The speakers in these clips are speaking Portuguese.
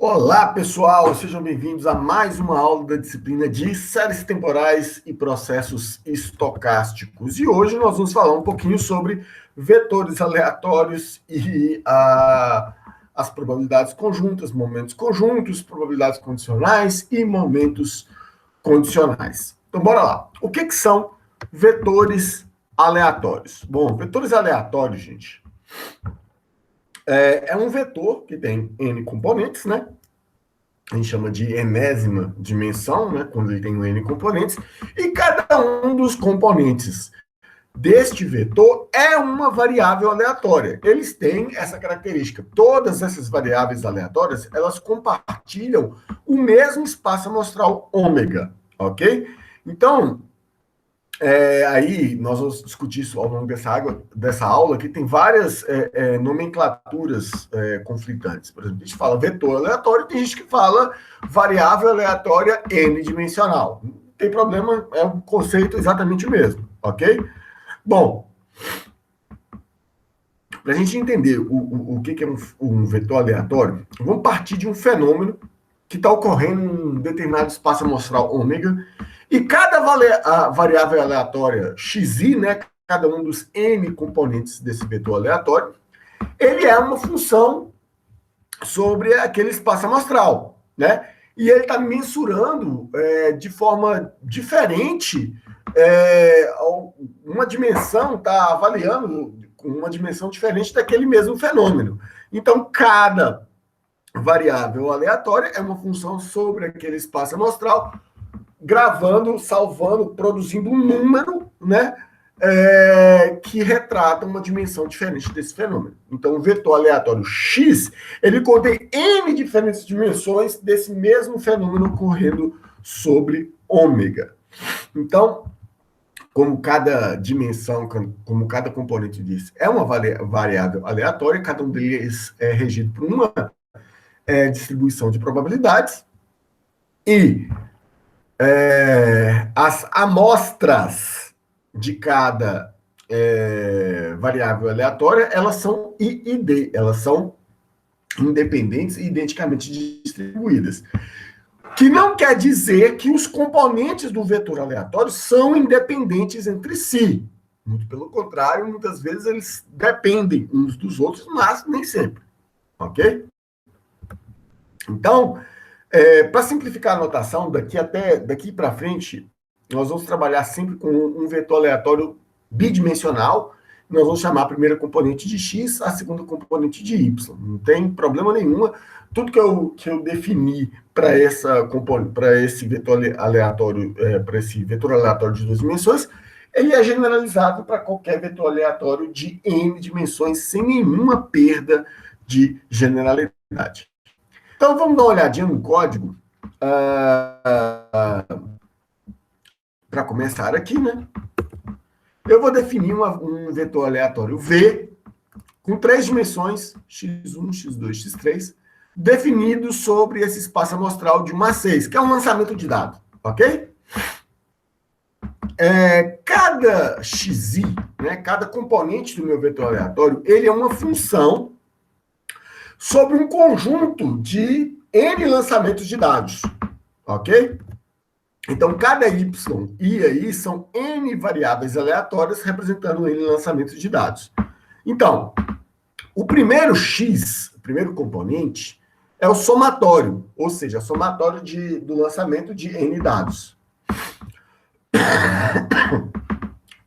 Olá, pessoal, sejam bem-vindos a mais uma aula da disciplina de séries temporais e processos estocásticos. E hoje nós vamos falar um pouquinho sobre vetores aleatórios e as probabilidades conjuntas, momentos conjuntos, probabilidades condicionais e momentos condicionais. Então, bora lá. O que são vetores aleatórios? Bom, vetores aleatórios, gente, é um vetor que tem N componentes, né? A gente chama de enésima dimensão, né? Quando ele tem N componentes, e cada um dos componentes deste vetor é uma variável aleatória. Eles têm essa característica. Todas essas variáveis aleatórias, elas compartilham o mesmo espaço amostral ômega, ok? Então, aí nós vamos discutir isso ao longo dessa aula, que tem várias nomenclaturas conflitantes. Por exemplo, a gente fala vetor aleatório, tem gente que fala variável aleatória n-dimensional. Não tem problema, é um conceito exatamente o mesmo, ok? Bom, para a gente entender o que é um vetor aleatório, vamos partir de um fenômeno que está ocorrendo em um determinado espaço amostral ômega, e cada variável aleatória xi, né, cada um dos n componentes desse vetor aleatório, ele é uma função sobre aquele espaço amostral, né? E ele está mensurando de forma diferente uma dimensão, está avaliando com uma dimensão diferente daquele mesmo fenômeno. Então, cada variável aleatória é uma função sobre aquele espaço amostral, gravando, salvando, produzindo um número, né, que retrata uma dimensão diferente desse fenômeno. Então, o vetor aleatório x, ele contém n diferentes dimensões desse mesmo fenômeno ocorrendo sobre ômega. Então, como cada dimensão, como cada componente disso é uma variável aleatória, cada um deles é regido por uma distribuição de probabilidades, e as amostras de cada variável aleatória, elas são I e D, elas são independentes e identicamente distribuídas. Que não quer dizer que os componentes do vetor aleatório são independentes entre si. Muito pelo contrário, muitas vezes eles dependem uns dos outros, mas nem sempre. Ok? Então, para simplificar a notação, daqui para frente, nós vamos trabalhar sempre com um vetor aleatório bidimensional. Nós vamos chamar a primeira componente de x, a segunda componente de y. Não tem problema nenhum. Tudo que eu defini para esse vetor aleatório, para esse vetor aleatório de duas dimensões, ele é generalizado para qualquer vetor aleatório de n dimensões, sem nenhuma perda de generalidade. Então, vamos dar uma olhadinha no código para começar aqui, né? Eu vou definir um vetor aleatório V com 3 dimensões, x1, x2, x3, definido sobre esse espaço amostral de 1 a 6, que é um lançamento de dado, ok? Cada xi, né, cada componente do meu vetor aleatório, ele é uma função sobre um conjunto de n lançamentos de dados, ok? Então, cada y e aí são n variáveis aleatórias representando n lançamentos de dados. Então, o primeiro x, o primeiro componente, é o somatório, ou seja, o somatório do lançamento de n dados.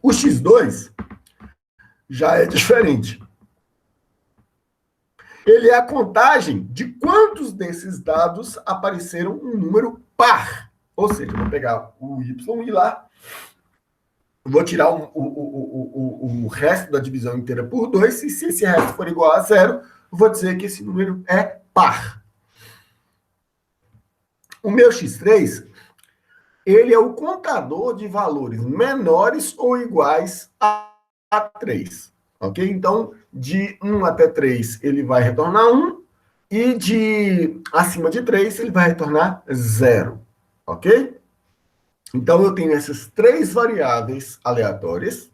O x2 já é diferente. Ele é a contagem de quantos desses dados apareceram um número par. Ou seja, eu vou pegar o y e lá, vou tirar o resto da divisão inteira por 2, e se esse resto for igual a 0, vou dizer que esse número é par. O meu x3, ele é o contador de valores menores ou iguais a 3. Ok? Então, de 1 até 3, ele vai retornar 1, e de acima de 3, ele vai retornar 0. Ok? Então, eu tenho essas 3 variáveis aleatórias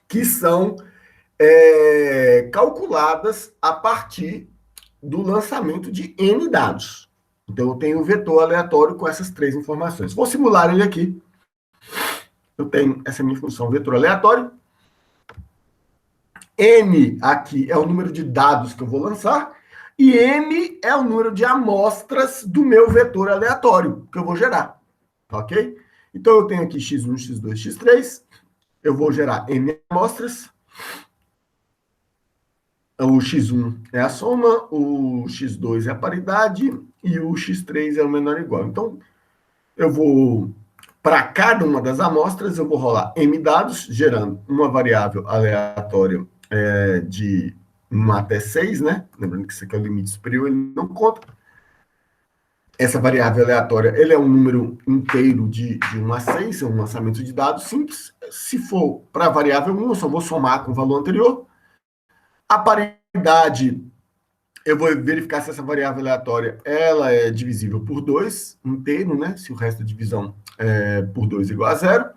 que são calculadas a partir do lançamento de N dados. Então, eu tenho um vetor aleatório com essas três informações. Vou simular ele aqui. Eu tenho essa minha função vetor aleatório. N aqui é o número de dados que eu vou lançar. E M é o número de amostras do meu vetor aleatório que eu vou gerar. Ok? Então, eu tenho aqui x1, x2, x3. Eu vou gerar N amostras. O x1 é a soma, o x2 é a paridade e o x3 é o menor ou igual. Então, eu vou, para cada uma das amostras, eu vou rolar m dados, gerando uma variável aleatória de 1 até 6, né? Lembrando que isso aqui é o limite superior, ele não conta. Essa variável aleatória, ele é um número inteiro de 1 a 6, é um lançamento de dados simples. Se for para a variável 1, eu só vou somar com o valor anterior. A paridade, eu vou verificar se essa variável aleatória ela é divisível por 2, inteiro, né? Se o resto da divisão é por 2 igual a 0.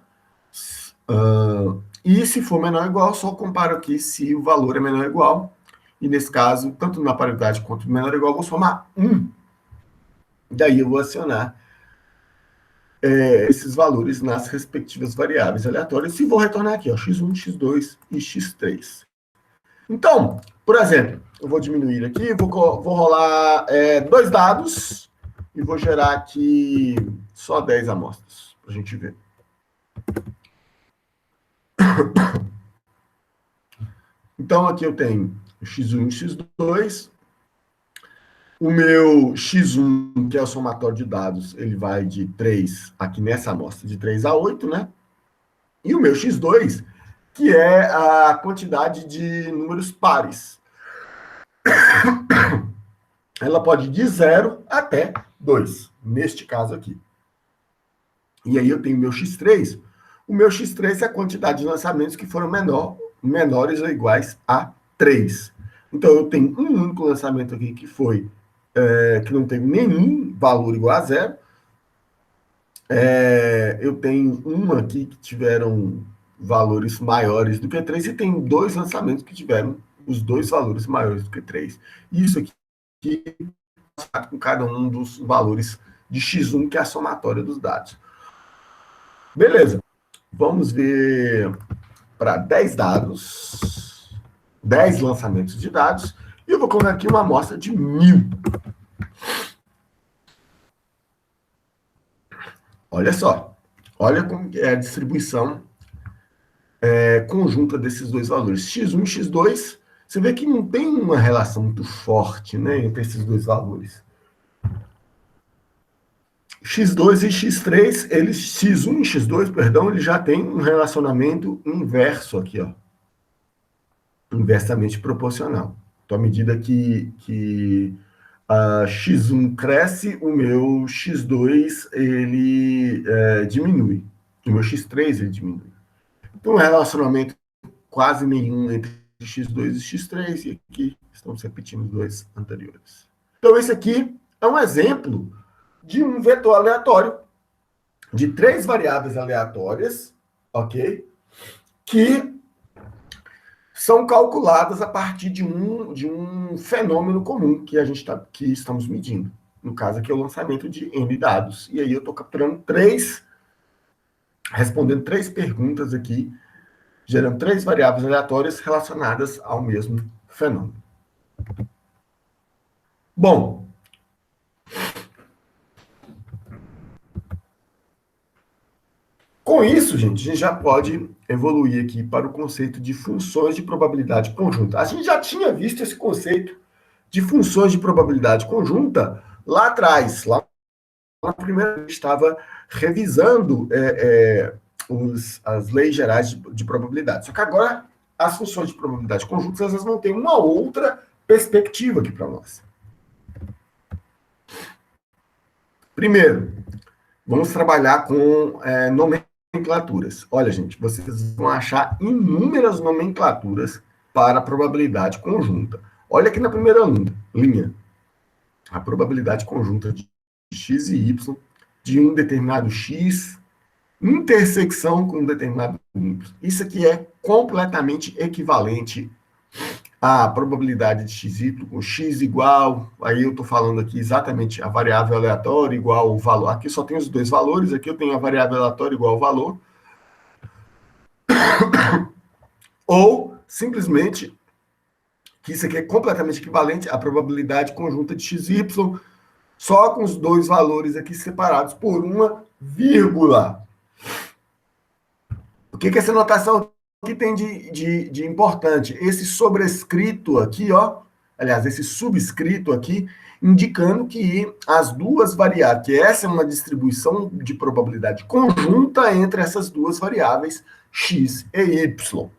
E se for menor ou igual, só comparo aqui se o valor é menor ou igual. E nesse caso, tanto na paridade quanto no menor ou igual, eu vou somar 1. Daí eu vou acionar esses valores nas respectivas variáveis aleatórias e vou retornar aqui, ó, x1, x2 e x3. Então, por exemplo, eu vou diminuir aqui, vou rolar 2 dados e vou gerar aqui só 10 amostras, para a gente ver. Então, aqui eu tenho o x1 e x2. O meu x1, que é o somatório de dados, ele vai de 3, aqui nessa amostra, de 3 a 8, né? E o meu x2, que é a quantidade de números pares. Ela pode ir de 0 até 2, neste caso aqui. E aí eu tenho o meu x3. O meu x3 é a quantidade de lançamentos que foram menores ou iguais a 3. Então eu tenho um único lançamento aqui que foi que não teve nenhum valor igual a 0. Eu tenho uma aqui que tiveram valores maiores do que 3 e tem 2 lançamentos que tiveram os 2 valores maiores do que 3. Isso aqui com cada um dos valores de x1, que é a somatória dos dados. Beleza. Vamos ver para 10 dados, 10 lançamentos de dados, e eu vou colocar aqui uma amostra de 1000. Olha só. Olha como é a distribuição conjunta desses dois valores. x1 e x2, você vê que não tem uma relação muito forte, né, entre esses dois valores. x2 e x3, x1 e x2, perdão, eles já têm um relacionamento inverso aqui, ó. Inversamente proporcional. Então, à medida que a x1 cresce, o meu x2 ele diminui. O meu x3 ele diminui. Então, um relacionamento quase nenhum entre x2 e x3, e aqui estamos repetindo os dois anteriores. Então, esse aqui é um exemplo de um vetor aleatório, de 3 variáveis aleatórias, ok? Que são calculadas a partir de um fenômeno comum que estamos medindo. No caso aqui é o lançamento de N dados. E aí eu estou capturando respondendo 3 perguntas aqui, gerando 3 variáveis aleatórias relacionadas ao mesmo fenômeno. Bom, com isso, gente, a gente já pode evoluir aqui para o conceito de funções de probabilidade conjunta. A gente já tinha visto esse conceito de funções de probabilidade conjunta lá atrás, lá na primeira vez estava revisando as leis gerais de probabilidade. Só que agora as funções de probabilidade conjunta elas vão ter uma outra perspectiva aqui para nós. Primeiro, vamos trabalhar com nomenclaturas. Olha, gente, vocês vão achar inúmeras nomenclaturas para a probabilidade conjunta. Olha aqui na primeira linha. A probabilidade conjunta de x e y de um determinado x, intersecção com um determinado y. Isso aqui é completamente equivalente a probabilidade de xy com x igual, aí eu estou falando aqui exatamente a variável aleatória igual o valor. Aqui só tem os dois valores, aqui eu tenho a variável aleatória igual ao valor. Ou, simplesmente, que isso aqui é completamente equivalente à probabilidade conjunta de xy, só com os dois valores aqui separados por uma vírgula. O que essa notação aqui tem de importante? Esse sobrescrito aqui, ó, aliás, esse subscrito aqui, indicando que as duas variáveis, que essa é uma distribuição de probabilidade conjunta entre essas duas variáveis, x e y.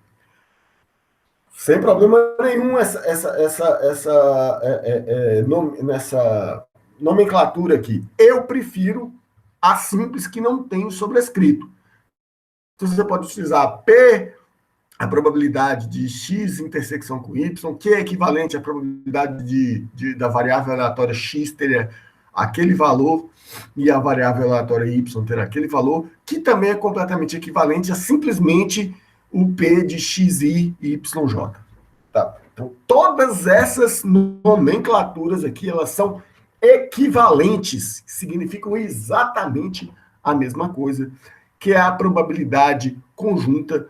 Sem problema nenhum nessa nomenclatura aqui. Eu prefiro a simples que não tem o sobrescrito. Então, você pode utilizar P, a probabilidade de x intersecção com y, que é equivalente à probabilidade da variável aleatória x ter aquele valor e a variável aleatória y ter aquele valor, que também é completamente equivalente a simplesmente o P de xi e yj. Tá? Então, todas essas nomenclaturas aqui, elas são equivalentes, significam exatamente a mesma coisa, que é a probabilidade conjunta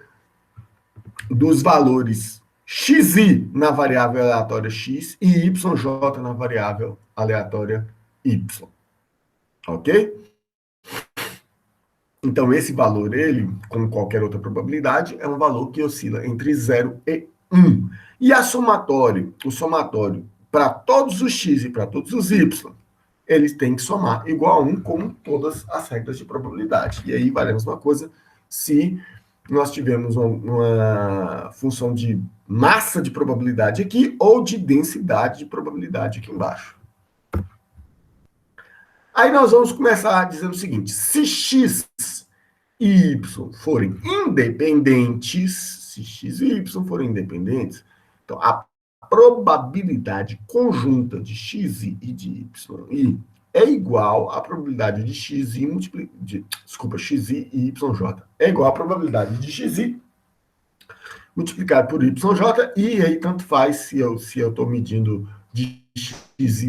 dos valores xi na variável aleatória x e yj na variável aleatória y. Ok? Então, esse valor, ele, como qualquer outra probabilidade, é um valor que oscila entre 0 e 1. E o somatório, para todos os x e para todos os y, eles têm que somar igual a 1, como todas as regras de probabilidade. E aí vale a mesma coisa se nós tivermos uma função de massa de probabilidade aqui ou de densidade de probabilidade aqui embaixo. Aí nós vamos começar dizendo o seguinte: se x e y forem independentes, se x e y forem independentes, então a probabilidade conjunta de x e de y é igual à probabilidade de xi xi e yj. É igual à probabilidade de xi multiplicado por yj, e aí tanto faz se eu estou medindo de xi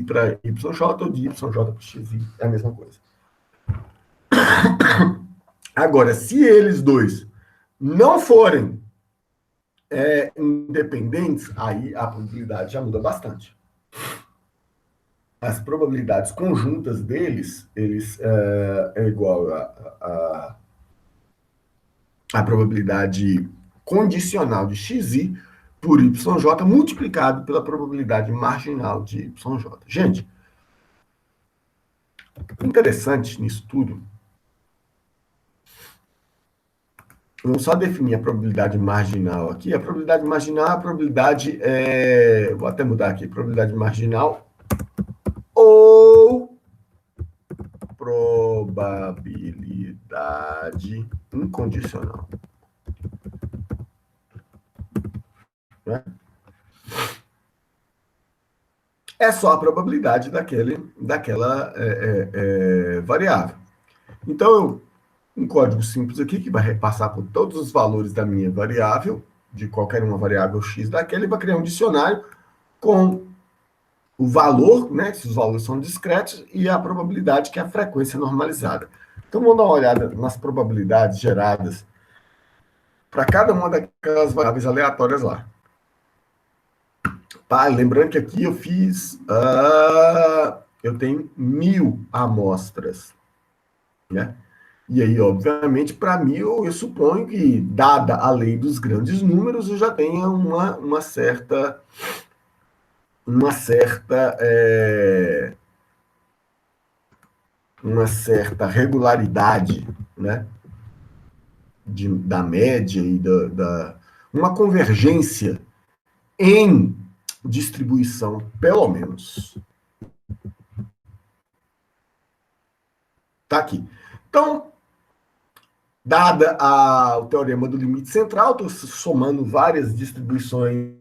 para yj ou de yj para xi, é a mesma coisa. Agora, se eles dois não forem independentes, aí a probabilidade já muda bastante. As probabilidades conjuntas deles, é igual a probabilidade condicional de xi por yj multiplicado pela probabilidade marginal de yj. Gente, interessante nisso tudo. Vamos só definir a probabilidade marginal aqui. A probabilidade marginal é a probabilidade... vou até mudar aqui. Probabilidade marginal ou probabilidade incondicional. Né? É só a probabilidade daquela variável. Então, um código simples aqui, que vai repassar por todos os valores da minha variável, de qualquer uma variável x daquela, e vai criar um dicionário com o valor, né, se os valores são discretos, e a probabilidade, que é a frequência normalizada. Então, vamos dar uma olhada nas probabilidades geradas para cada uma daquelas variáveis aleatórias lá. Tá? Lembrando que aqui eu fiz... eu tenho 1000 amostras, né? E aí, obviamente, para 1000, eu suponho que, dada a lei dos grandes números, eu já tenha uma certa regularidade, né, da média e uma convergência em distribuição, pelo menos. Tá aqui. Então, dada o teorema do limite central, estou somando várias distribuições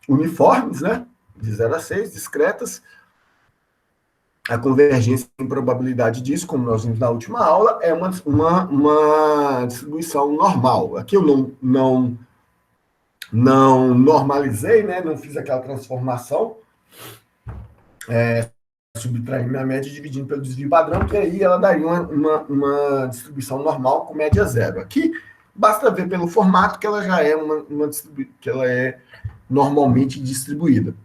uniformes, né, de 0 a 6, discretas. A convergência em probabilidade disso, como nós vimos na última aula, é uma distribuição normal. Aqui eu não não normalizei, né? Não fiz aquela transformação, subtrair minha média dividindo pelo desvio padrão, que aí ela daria uma distribuição normal com média zero. Aqui, basta ver pelo formato que ela já é que ela é normalmente distribuída.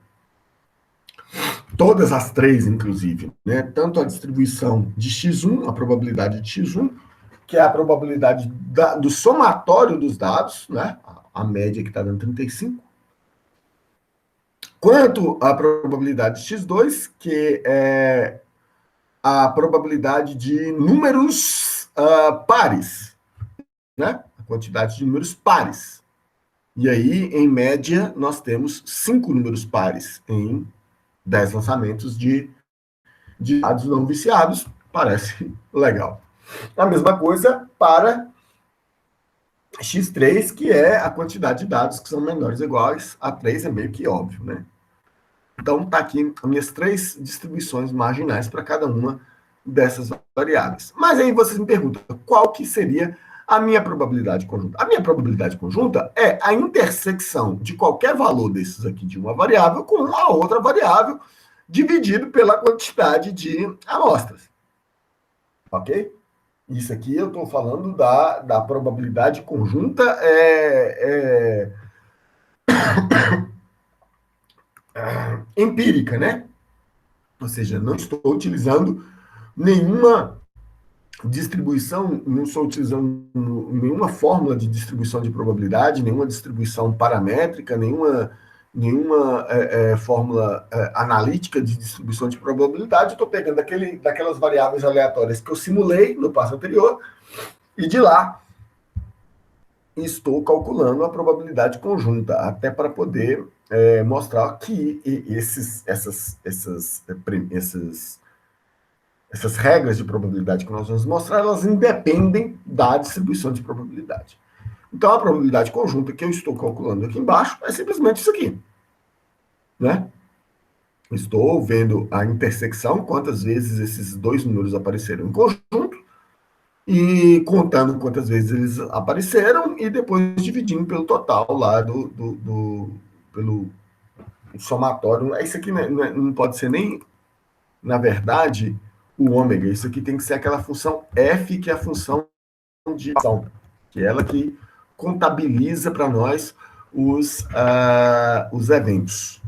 Todas as três, inclusive, né? Tanto a distribuição de x1, a probabilidade de x1, que é a probabilidade do somatório dos dados, né? A média que está dando 35, quanto a probabilidade de x2, que é a probabilidade de números pares, né? A quantidade de números pares. E aí, em média, nós temos 5 números pares em 10 lançamentos de dados não viciados. Parece legal. A mesma coisa para x3, que é a quantidade de dados que são menores ou iguais a 3, é meio que óbvio, né? Então, tá aqui as minhas 3 distribuições marginais para cada uma dessas variáveis. Mas aí vocês me perguntam, qual que seria a minha probabilidade conjunta? A minha probabilidade conjunta é a intersecção de qualquer valor desses aqui de uma variável com a outra variável, dividido pela quantidade de amostras. Ok? Isso aqui eu estou falando da probabilidade conjunta empírica, né? Ou seja, não estou utilizando nenhuma distribuição, não estou utilizando nenhuma fórmula de distribuição de probabilidade, nenhuma distribuição paramétrica, nenhuma fórmula analítica de distribuição de probabilidade. Estou pegando daquelas variáveis aleatórias que eu simulei no passo anterior e de lá estou calculando a probabilidade conjunta, até para poder mostrar que essas regras de probabilidade que nós vamos mostrar, elas independem da distribuição de probabilidade. Então, a probabilidade conjunta que eu estou calculando aqui embaixo é simplesmente isso aqui, né? Estou vendo a intersecção, quantas vezes esses dois números apareceram em conjunto, e contando quantas vezes eles apareceram, e depois dividindo pelo total lá pelo somatório. Isso aqui não pode ser nem, na verdade, o ômega. Isso aqui tem que ser aquela função f, que é a função de ação, que é ela que contabiliza para nós os eventos.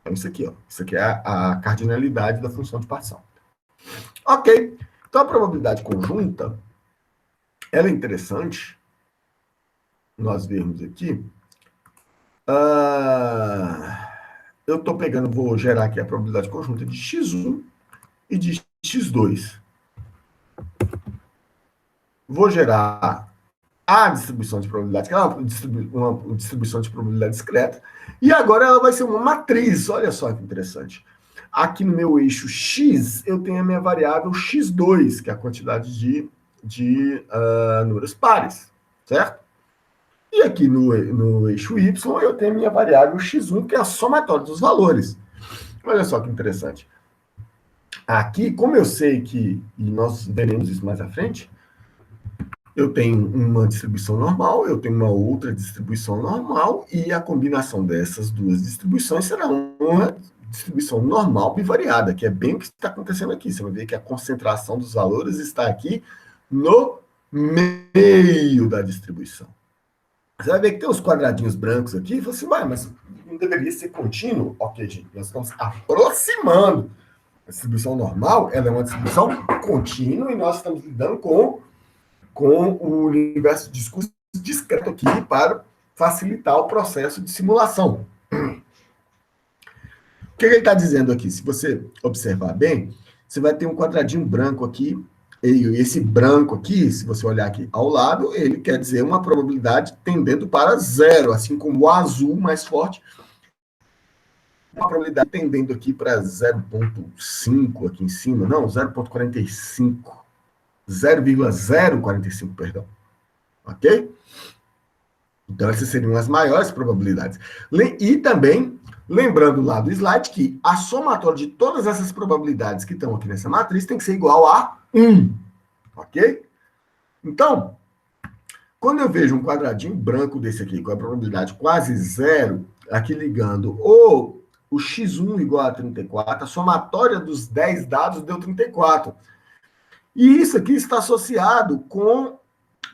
Então, isso aqui, ó. Isso aqui é a cardinalidade da função de partição. Ok. Então, a probabilidade conjunta, ela é interessante nós vermos aqui. Eu estou pegando, vou gerar aqui a probabilidade conjunta de x1 e de x2. Vou gerar a distribuição de probabilidade, que é uma distribuição de probabilidade discreta, e agora ela vai ser uma matriz. Olha só que interessante. Aqui no meu eixo x, eu tenho a minha variável x2, que é a quantidade de números pares, certo? E aqui no eixo y, eu tenho a minha variável x1, que é a somatória dos valores. Olha só que interessante. Aqui, como eu sei que, e nós veremos isso mais à frente, eu tenho uma distribuição normal, eu tenho uma outra distribuição normal, e a combinação dessas duas distribuições será uma distribuição normal bivariada, que é bem o que está acontecendo aqui. Você vai ver que a concentração dos valores está aqui no meio da distribuição. Você vai ver que tem os quadradinhos brancos aqui, e você assim, mas não deveria ser contínuo? Ok, gente, nós estamos aproximando. A distribuição normal, ela é uma distribuição contínua, e nós estamos lidando com o universo de discurso discreto aqui para facilitar o processo de simulação. O que ele está dizendo aqui? Se você observar bem, você vai ter um quadradinho branco aqui, e esse branco aqui, se você olhar aqui ao lado, ele quer dizer uma probabilidade tendendo para zero, assim como o azul mais forte, uma probabilidade tendendo aqui para 0,5 aqui em cima, não, 0,45. 0,045, perdão. Ok? Então, essas seriam as maiores probabilidades. E também, lembrando lá do slide, que a somatória de todas essas probabilidades que estão aqui nessa matriz tem que ser igual a 1. Ok? Então, Quando eu vejo um quadradinho branco desse aqui, com a probabilidade quase zero, aqui ligando o x1 igual a 34, a somatória dos 10 dados deu 34. E isso aqui está associado com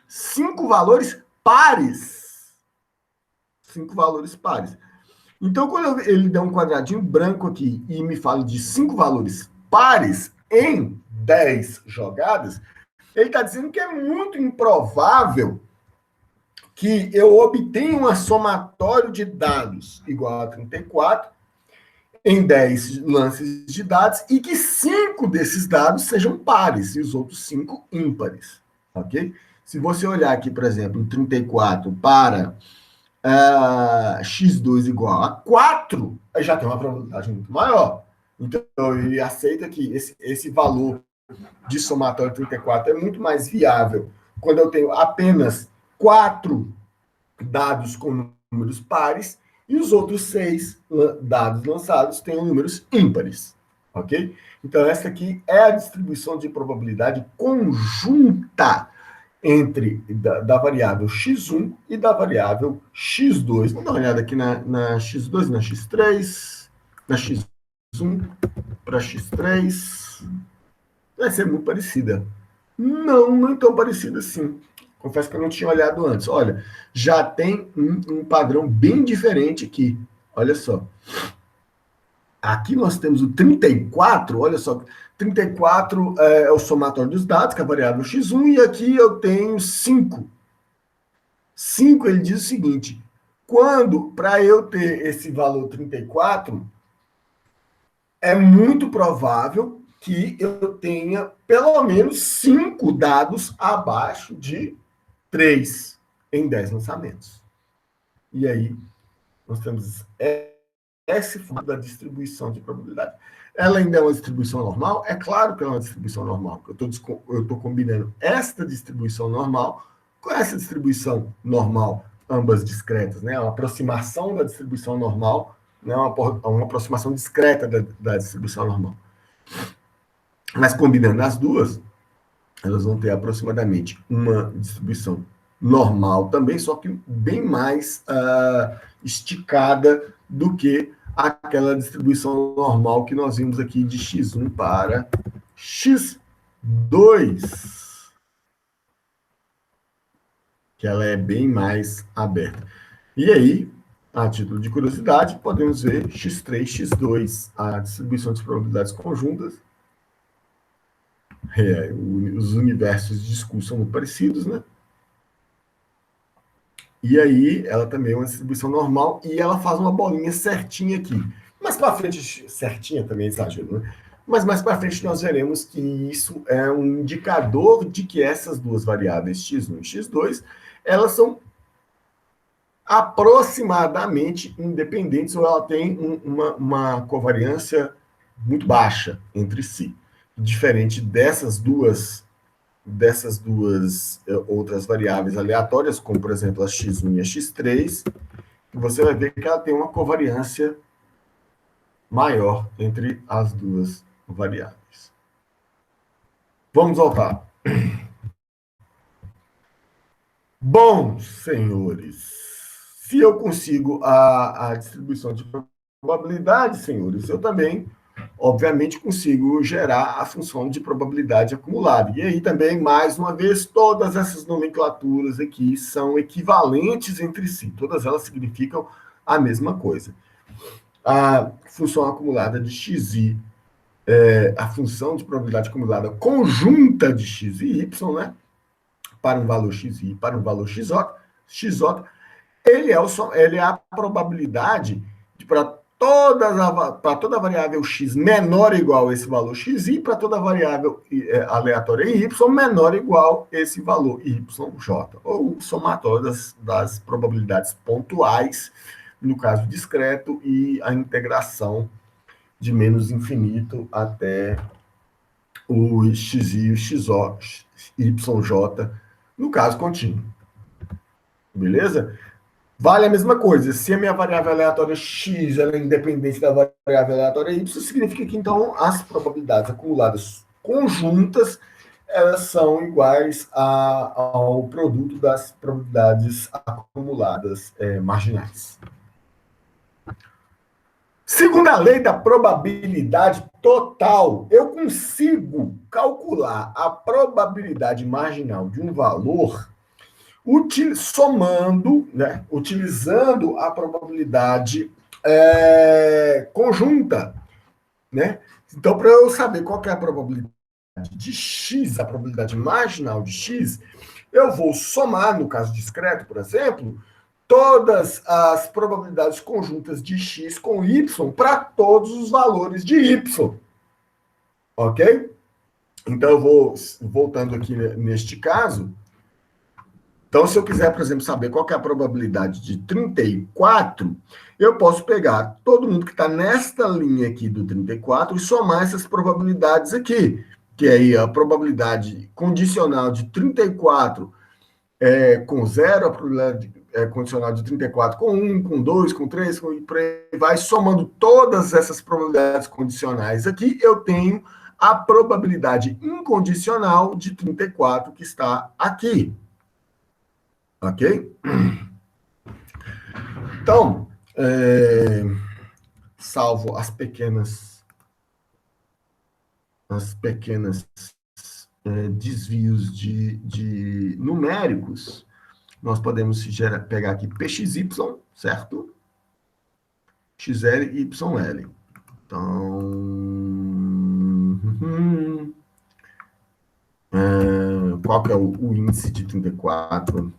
5 valores pares. 5 valores pares. Então, quando ele dá um quadradinho branco aqui e me fala de 5 valores pares em 10 jogadas, ele está dizendo que é muito improvável que eu obtenha um somatório de dados igual a 34 em 10 lances de dados e que 5 desses dados sejam pares e os outros 5 ímpares, ok? Se você olhar aqui, por exemplo, 34 para x2 igual a 4, aí já tem uma probabilidade muito maior. Então, ele aceita que esse valor de somatório 34 é muito mais viável quando eu tenho apenas 4 dados com números pares e os outros 6 dados lançados têm números ímpares, ok? Então, essa aqui é a distribuição de probabilidade conjunta entre da variável x1 e da variável x2. Vamos dar uma olhada aqui na x2, na x3, na x1 para x3. Vai ser muito parecida. Não é tão parecida assim. Confesso que eu não tinha olhado antes. Olha, já tem um padrão bem diferente aqui. Olha só. Aqui nós temos o 34, olha só. 34 é o somatório dos dados, que é a variável x1, e aqui eu tenho 5. 5, ele diz o seguinte, para eu ter esse valor 34, é muito provável que eu tenha pelo menos 5 dados abaixo de 3 em 10 lançamentos. E aí, nós temos esse forma da distribuição de probabilidade. Ela ainda é uma distribuição normal? É claro que é uma distribuição normal. Eu estou combinando esta distribuição normal com essa distribuição normal, ambas discretas, né? Uma aproximação da distribuição normal, né? Uma aproximação discreta da distribuição normal. Mas combinando as duas, elas vão ter aproximadamente uma distribuição normal também, só que bem mais esticada do que aquela distribuição normal que nós vimos aqui de x1 para x2, que ela é bem mais aberta. E aí, a título de curiosidade, podemos ver x3, x2, a distribuição de probabilidades conjuntas. Os universos de discurso são muito parecidos, né? E aí, ela também é uma distribuição normal e ela faz uma bolinha certinha aqui. Mais para frente, certinha também é exagero, né? Mas mais para frente nós veremos que isso é um indicador de que essas duas variáveis, x1 e x2, elas são aproximadamente independentes ou ela tem uma covariância muito baixa entre si. Diferente dessas duas outras variáveis aleatórias, como, por exemplo, a x1 e a x3, você vai ver que ela tem uma covariância maior entre as duas variáveis. Vamos voltar. Bom, senhores, se eu consigo a distribuição de probabilidade, senhores, eu também obviamente consigo gerar a função de probabilidade acumulada. E aí também, mais uma vez, todas essas nomenclaturas aqui são equivalentes entre si. Todas elas significam a mesma coisa. A função acumulada de xi, a função de probabilidade acumulada conjunta de x e y, né? Para um valor xi, para um valor xj, ele é a probabilidade de para toda variável x menor ou igual a esse valor x e para toda variável aleatória y menor ou igual a esse valor yj, ou o somatório das probabilidades pontuais, no caso discreto, e a integração de menos infinito até o xi e o yj, no caso contínuo. Beleza? Vale a mesma coisa. Se a minha variável aleatória x ela é independente da variável aleatória y, significa que, então, as probabilidades acumuladas conjuntas, elas são iguais ao produto das probabilidades acumuladas marginais. Segundo a lei da probabilidade total, eu consigo calcular a probabilidade marginal de um valor somando, né, utilizando a probabilidade conjunta, né? Então, para eu saber qual que é a probabilidade de x, a probabilidade marginal de x, eu vou somar, no caso discreto, por exemplo, todas as probabilidades conjuntas de x com y para todos os valores de y. Ok? Então, eu vou, voltando aqui neste caso, então, se eu quiser, por exemplo, saber qual é a probabilidade de 34, eu posso pegar todo mundo que está nesta linha aqui do 34 e somar essas probabilidades aqui, que aí a probabilidade condicional de 34 com 0, a probabilidade condicional de 34 com 1, com 2, com 3, com, por aí vai, somando todas essas probabilidades condicionais aqui, eu tenho a probabilidade incondicional de 34 que está aqui. Ok? Então, salvo as pequenas desvios de numéricos, nós podemos pegar aqui pxy, certo? xl e yl. Então, qual que é o índice de 34?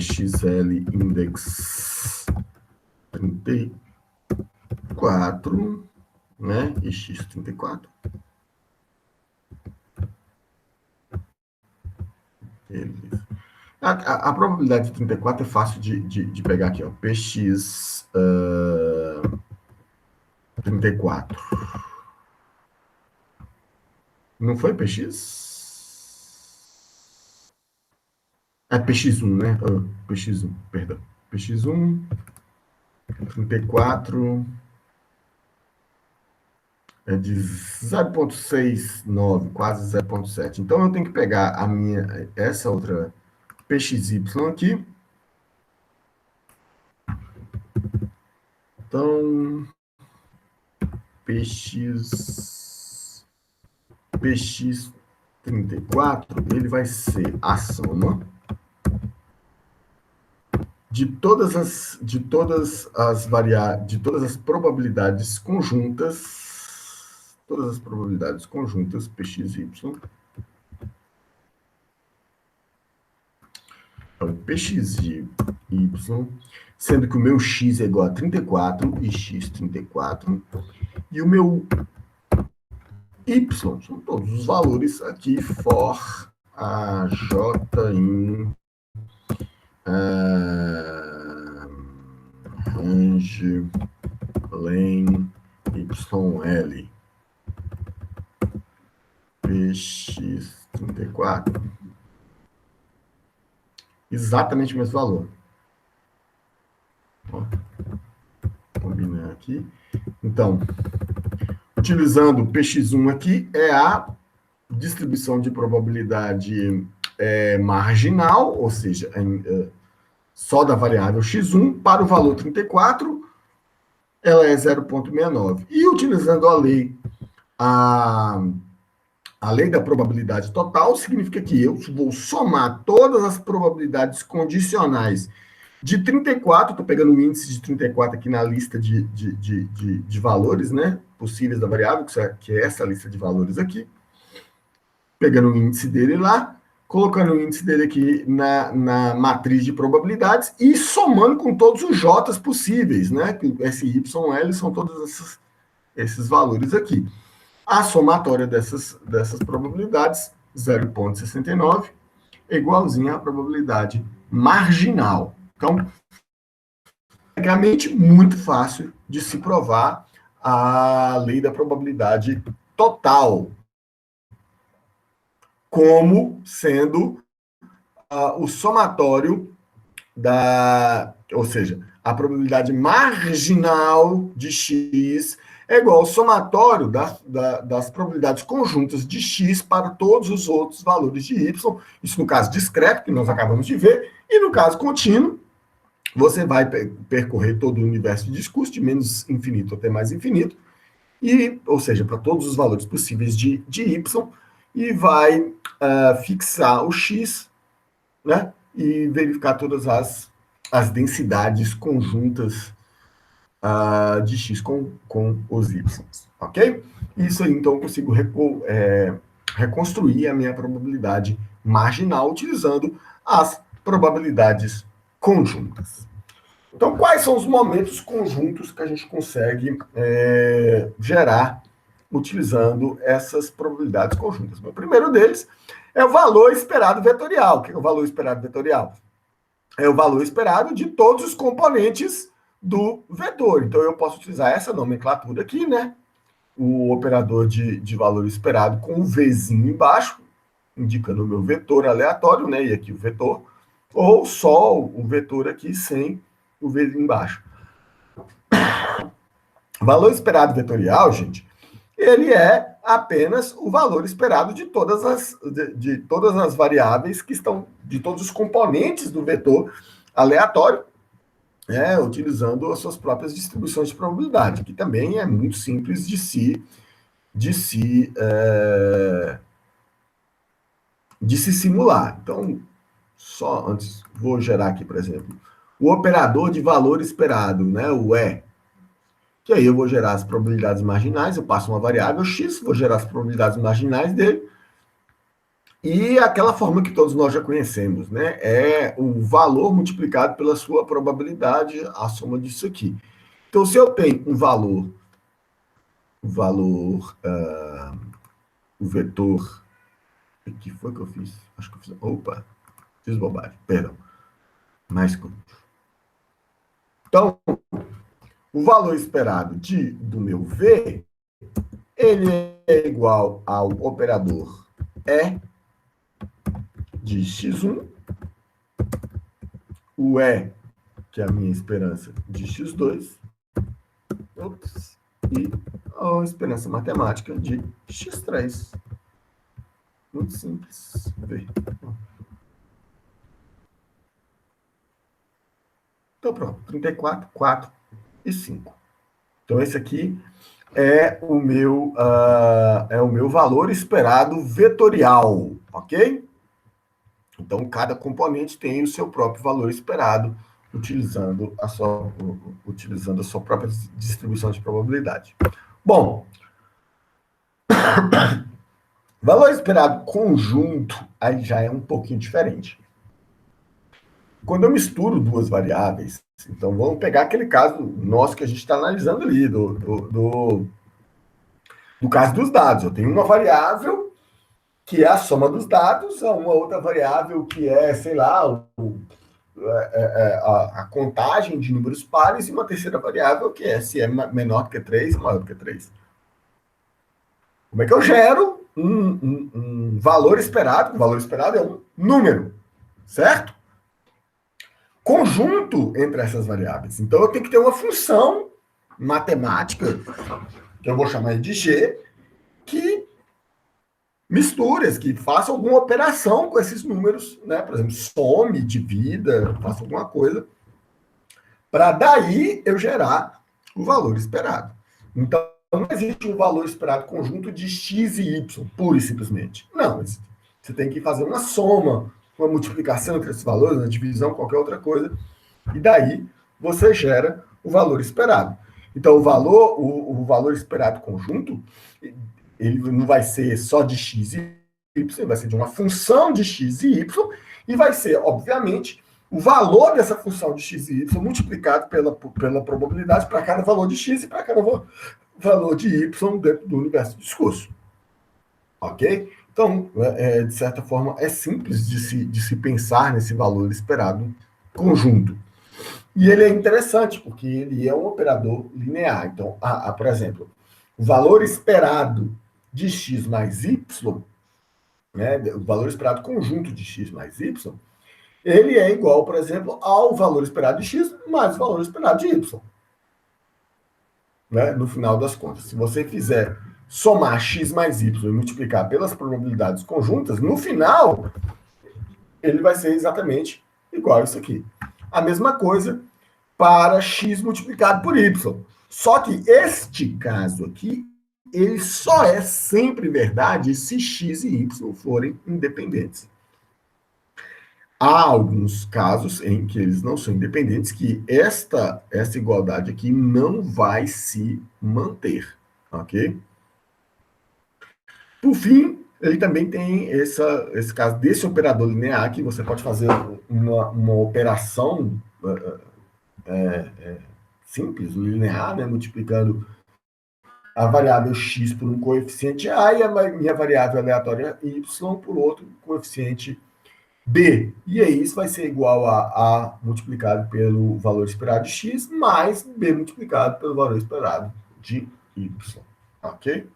XL index 34, né? E x34. Beleza. A probabilidade de 34 é fácil de pegar aqui, ó. Px 34. Não foi px? É px1, né? Px1, perdão. Px1, 34 é de 0,69, quase 0,7. Então, eu tenho que pegar essa outra pxy aqui. Então, px34, ele vai ser a soma de todas as variáveis, de todas as probabilidades conjuntas, pxy, pxy, sendo que o meu x é igual a 34 e x34, e o meu y são todos os valores aqui for a j in range len yl px34, exatamente o mesmo valor. Ó, combinar aqui. Então, utilizando o px1 aqui, é a distribuição de probabilidade marginal, ou seja, só da variável x1 para o valor 34, ela é 0,69. E utilizando a lei da probabilidade total, significa que eu vou somar todas as probabilidades condicionais de 34, estou pegando o índice de 34 aqui na lista de valores, né, possíveis da variável, que é essa lista de valores aqui, pegando o índice dele lá, colocando o índice dele aqui na matriz de probabilidades e somando com todos os J's possíveis, né? S, Y, L são todos esses valores aqui. A somatória dessas probabilidades, 0,69, é igualzinha à probabilidade marginal. Então, tecnicamente, muito fácil de se provar a lei da probabilidade total, como sendo o somatório ou seja, a probabilidade marginal de x é igual ao somatório das probabilidades conjuntas de x para todos os outros valores de y, isso no caso discreto, que nós acabamos de ver, e no caso contínuo, você vai percorrer todo o universo de discurso, de menos infinito até mais infinito, ou seja, para todos os valores possíveis de y, e vai fixar o x, né, e verificar todas as densidades conjuntas de x com os y, ok? Isso aí, então, eu consigo reconstruir a minha probabilidade marginal utilizando as probabilidades conjuntas. Então, quais são os momentos conjuntos que a gente consegue gerar utilizando essas probabilidades conjuntas? O primeiro deles é o valor esperado vetorial. O que é o valor esperado vetorial? É o valor esperado de todos os componentes do vetor. Então, eu posso utilizar essa nomenclatura aqui, né? O operador de valor esperado com o Vzinho embaixo, indicando o meu vetor aleatório, né? E aqui o vetor, ou só o vetor aqui sem o V embaixo. Valor esperado vetorial, gente, ele é apenas o valor esperado de todas as variáveis que estão, de todos os componentes do vetor aleatório, utilizando as suas próprias distribuições de probabilidade, que também é muito simples de se simular. Então, só antes, vou gerar aqui, por exemplo, o operador de valor esperado, né, o E, que aí eu vou gerar as probabilidades marginais, eu passo uma variável x, vou gerar as probabilidades marginais dele, e aquela forma que todos nós já conhecemos, né, é o valor multiplicado pela sua probabilidade, a soma disso aqui. Então, se eu tenho o vetor, o que foi que eu fiz? Acho que eu fiz, fiz bobagem, perdão. Mais curto. Então, o valor esperado do meu V, ele é igual ao operador E de x1, o E, que é a minha esperança, de x2, e a esperança matemática de x3. Muito simples. V. Então, pronto. 34, 4 e 5. Então, esse aqui é o meu valor esperado vetorial, ok? Então, cada componente tem o seu próprio valor esperado, utilizando a sua própria distribuição de probabilidade. Bom, valor esperado conjunto, aí já é um pouquinho diferente. Quando eu misturo duas variáveis, então vamos pegar aquele caso nosso que a gente está analisando ali, do caso dos dados. Eu tenho uma variável que é a soma dos dados, a uma outra variável que é, sei lá, a contagem de números pares, e uma terceira variável que é se é menor do que 3 ou maior do que 3. Como é que eu gero um valor esperado? O valor esperado é um número, certo? Conjunto entre essas variáveis. Então, eu tenho que ter uma função matemática, que eu vou chamar de G, que misturas, que faça alguma operação com esses números, né? Por exemplo, some, divida, faça alguma coisa, para daí eu gerar o valor esperado. Então, não existe um valor esperado conjunto de x e y, pura e simplesmente. Não, você tem que fazer uma soma, uma multiplicação entre esses valores, uma divisão, qualquer outra coisa, e daí você gera o valor esperado. Então, o valor esperado conjunto, ele não vai ser só de x e y, vai ser de uma função de x e y, e vai ser, obviamente, o valor dessa função de x e y multiplicado pela probabilidade para cada valor de x e para cada valor de y dentro do universo de discurso. Ok? Então, de certa forma, é simples de se pensar nesse valor esperado conjunto. E ele é interessante, porque ele é um operador linear. Então, por exemplo, o valor esperado de x mais y, né, o valor esperado conjunto de x mais y, ele é igual, por exemplo, ao valor esperado de x mais o valor esperado de y. né, no final das contas. Se você fizer somar x mais y e multiplicar pelas probabilidades conjuntas, no final, ele vai ser exatamente igual a isso aqui. A mesma coisa para x multiplicado por y. Só que este caso aqui, ele só é sempre verdade se x e y forem independentes. Há alguns casos em que eles não são independentes, que esta igualdade aqui não vai se manter, ok? Por fim, ele também tem esse caso desse operador linear, que você pode fazer uma operação simples, linear, né, multiplicando a variável x por um coeficiente a e a minha variável aleatória y por outro coeficiente b. E aí isso vai ser igual a multiplicado pelo valor esperado de x mais b multiplicado pelo valor esperado de y. Ok?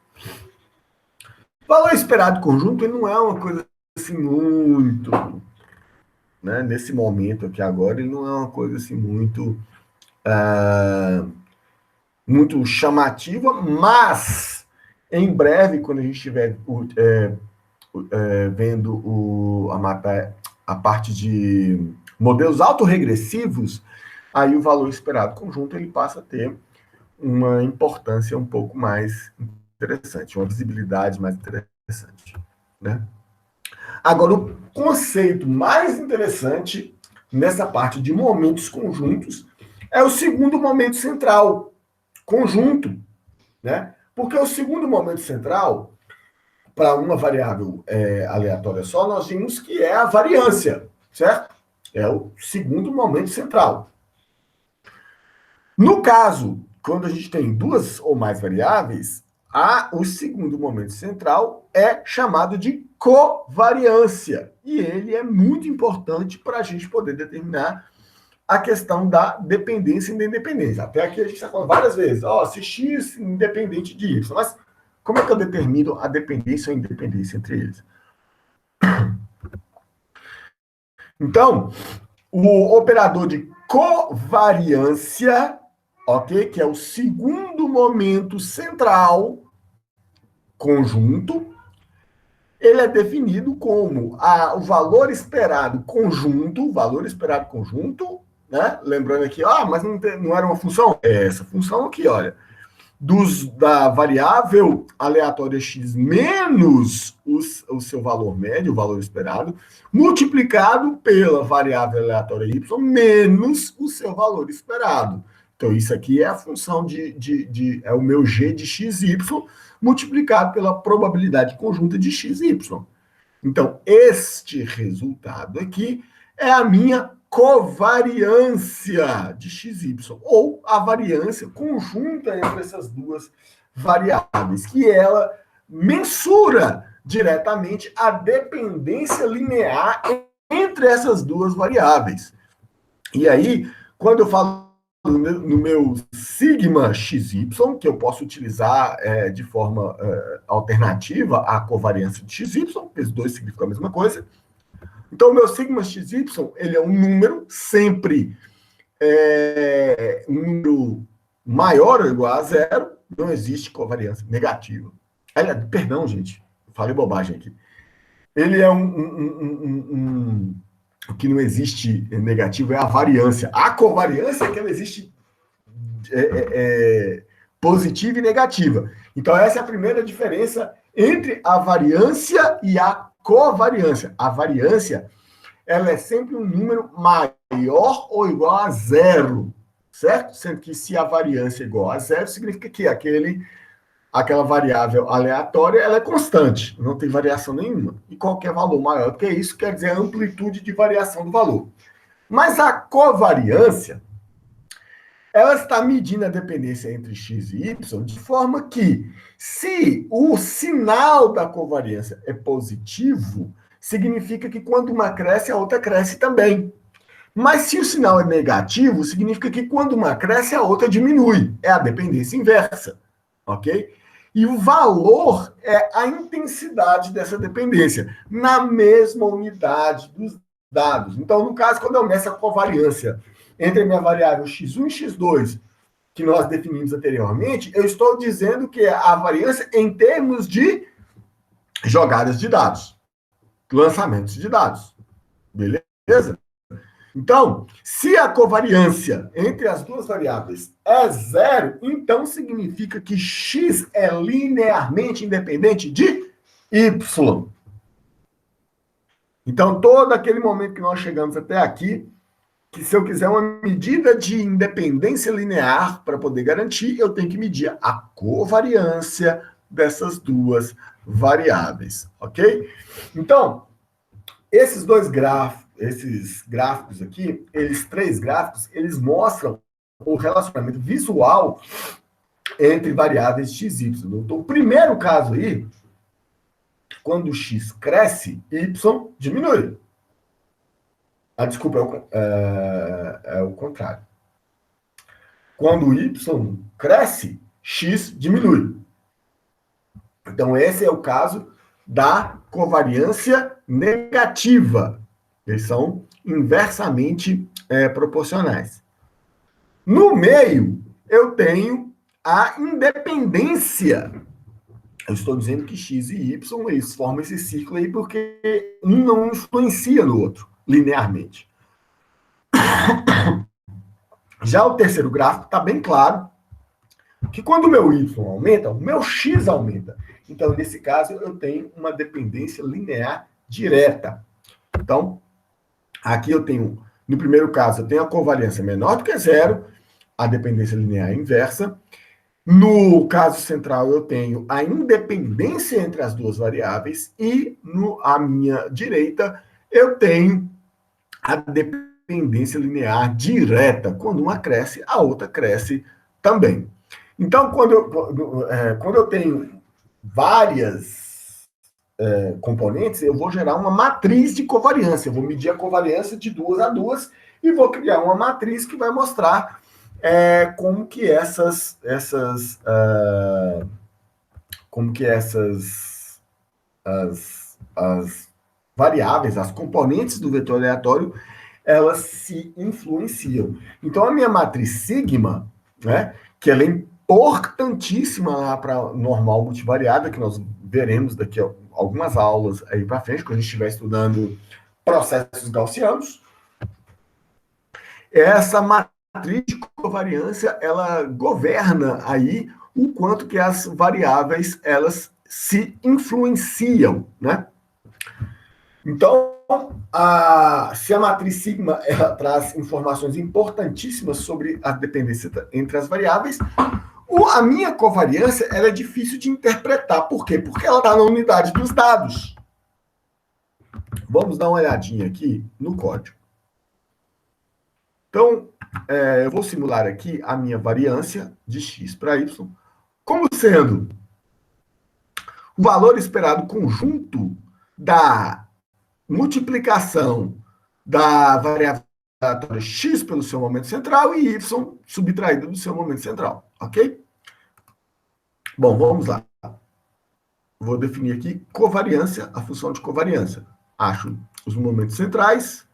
O valor esperado conjunto ele não é uma coisa assim muito, né, nesse momento aqui agora, ele não é uma coisa assim muito muito chamativa, mas em breve, quando a gente estiver vendo a parte de modelos autorregressivos, aí o valor esperado conjunto ele passa a ter uma importância um pouco mais interessante, uma visibilidade mais interessante, né? Agora, o conceito mais interessante nessa parte de momentos conjuntos é o segundo momento central, conjunto, né? Porque o segundo momento central, para uma variável aleatória só, nós vimos que é a variância, certo? É o segundo momento central. No caso, quando a gente tem duas ou mais variáveis, o segundo momento central é chamado de covariância. E ele é muito importante para a gente poder determinar a questão da dependência e da independência. Até aqui a gente está falando várias vezes, se x independente de y, mas como é que eu determino a dependência ou a independência entre eles? Então, o operador de covariância, ok, que é o segundo momento central conjunto, ele é definido como o valor esperado conjunto, né? Lembrando aqui, mas não era uma função? É essa função aqui, olha. Da variável aleatória x menos o seu valor médio, o valor esperado, multiplicado pela variável aleatória y menos o seu valor esperado. Então, isso aqui é a função é o meu g de xy multiplicado pela probabilidade conjunta de xy. Então, este resultado aqui é a minha covariância de xy, ou a variância conjunta entre essas duas variáveis, que ela mensura diretamente a dependência linear entre essas duas variáveis. E aí, quando eu falo no meu sigma xy, que eu posso utilizar de forma alternativa à covariância de xy, porque os dois significam a mesma coisa. Então, o meu sigma xy, ele é um número sempre um número maior ou igual a zero, não existe covariância negativa. Perdão, gente, falei bobagem aqui. Ele é o que não existe negativo é a variância. A covariância é que ela existe positiva e negativa. Então, essa é a primeira diferença entre a variância e a covariância. A variância, ela é sempre um número maior ou igual a zero, certo? Sendo que se a variância é igual a zero, significa que aquela variável aleatória ela é constante, não tem variação nenhuma. E qualquer valor maior do que isso quer dizer a amplitude de variação do valor. Mas a covariância, ela está medindo a dependência entre x e y de forma que, se o sinal da covariância é positivo, significa que quando uma cresce, a outra cresce também. Mas se o sinal é negativo, significa que quando uma cresce, a outra diminui. É a dependência inversa, ok? E o valor é a intensidade dessa dependência, na mesma unidade dos dados. Então, no caso, quando eu meço a covariância entre a minha variável x1 e x2 que nós definimos anteriormente, eu estou dizendo que é a variância em termos de jogadas de dados, lançamentos de dados. Beleza? Então, se a covariância entre as duas variáveis é zero, então significa que x é linearmente independente de y. Então, todo aquele momento que nós chegamos até aqui, que se eu quiser uma medida de independência linear para poder garantir, eu tenho que medir a covariância dessas duas variáveis, ok? Então, esses gráficos aqui, três gráficos, eles mostram o relacionamento visual entre variáveis x e y. Então, o primeiro caso aí, quando x cresce, y diminui. Desculpa, é o contrário. Quando y cresce, x diminui. Então, esse é o caso da covariância negativa. Eles são inversamente proporcionais. No meio, eu tenho a independência. Eu estou dizendo que x e y eles formam esse círculo aí porque um não influencia no outro, linearmente. Já o terceiro gráfico está bem claro que quando o meu y aumenta, o meu x aumenta. Então, nesse caso, eu tenho uma dependência linear direta. Então, aqui eu tenho, no primeiro caso, eu tenho a covariância menor do que zero, a dependência linear inversa. No caso central, eu tenho a independência entre as duas variáveis e à minha direita, eu tenho a dependência linear direta. Quando uma cresce, a outra cresce também. Então, quando eu tenho várias componentes, eu vou gerar uma matriz de covariância. Eu vou medir a covariância de duas a duas e vou criar uma matriz que vai mostrar como que essas as variáveis, as componentes do vetor aleatório, elas se influenciam. Então, a minha matriz sigma, né, que ela é importantíssima lá para normal multivariada, que nós veremos daqui a algumas aulas aí para frente, quando a gente estiver estudando processos gaussianos, essa matriz de covariância, ela governa aí o quanto que as variáveis, elas se influenciam, né? Então, se a matriz sigma ela traz informações importantíssimas sobre a dependência entre as variáveis, a minha covariância ela é difícil de interpretar. Por quê? Porque ela está na unidade dos dados. Vamos dar uma olhadinha aqui no código. Então, eu vou simular aqui a minha variância de x para y, como sendo o valor esperado conjunto da multiplicação da variável x pelo seu momento central e y subtraído do seu momento central, ok? Bom, vamos lá. Vou definir aqui covariância, a função de covariância. Acho os momentos centrais,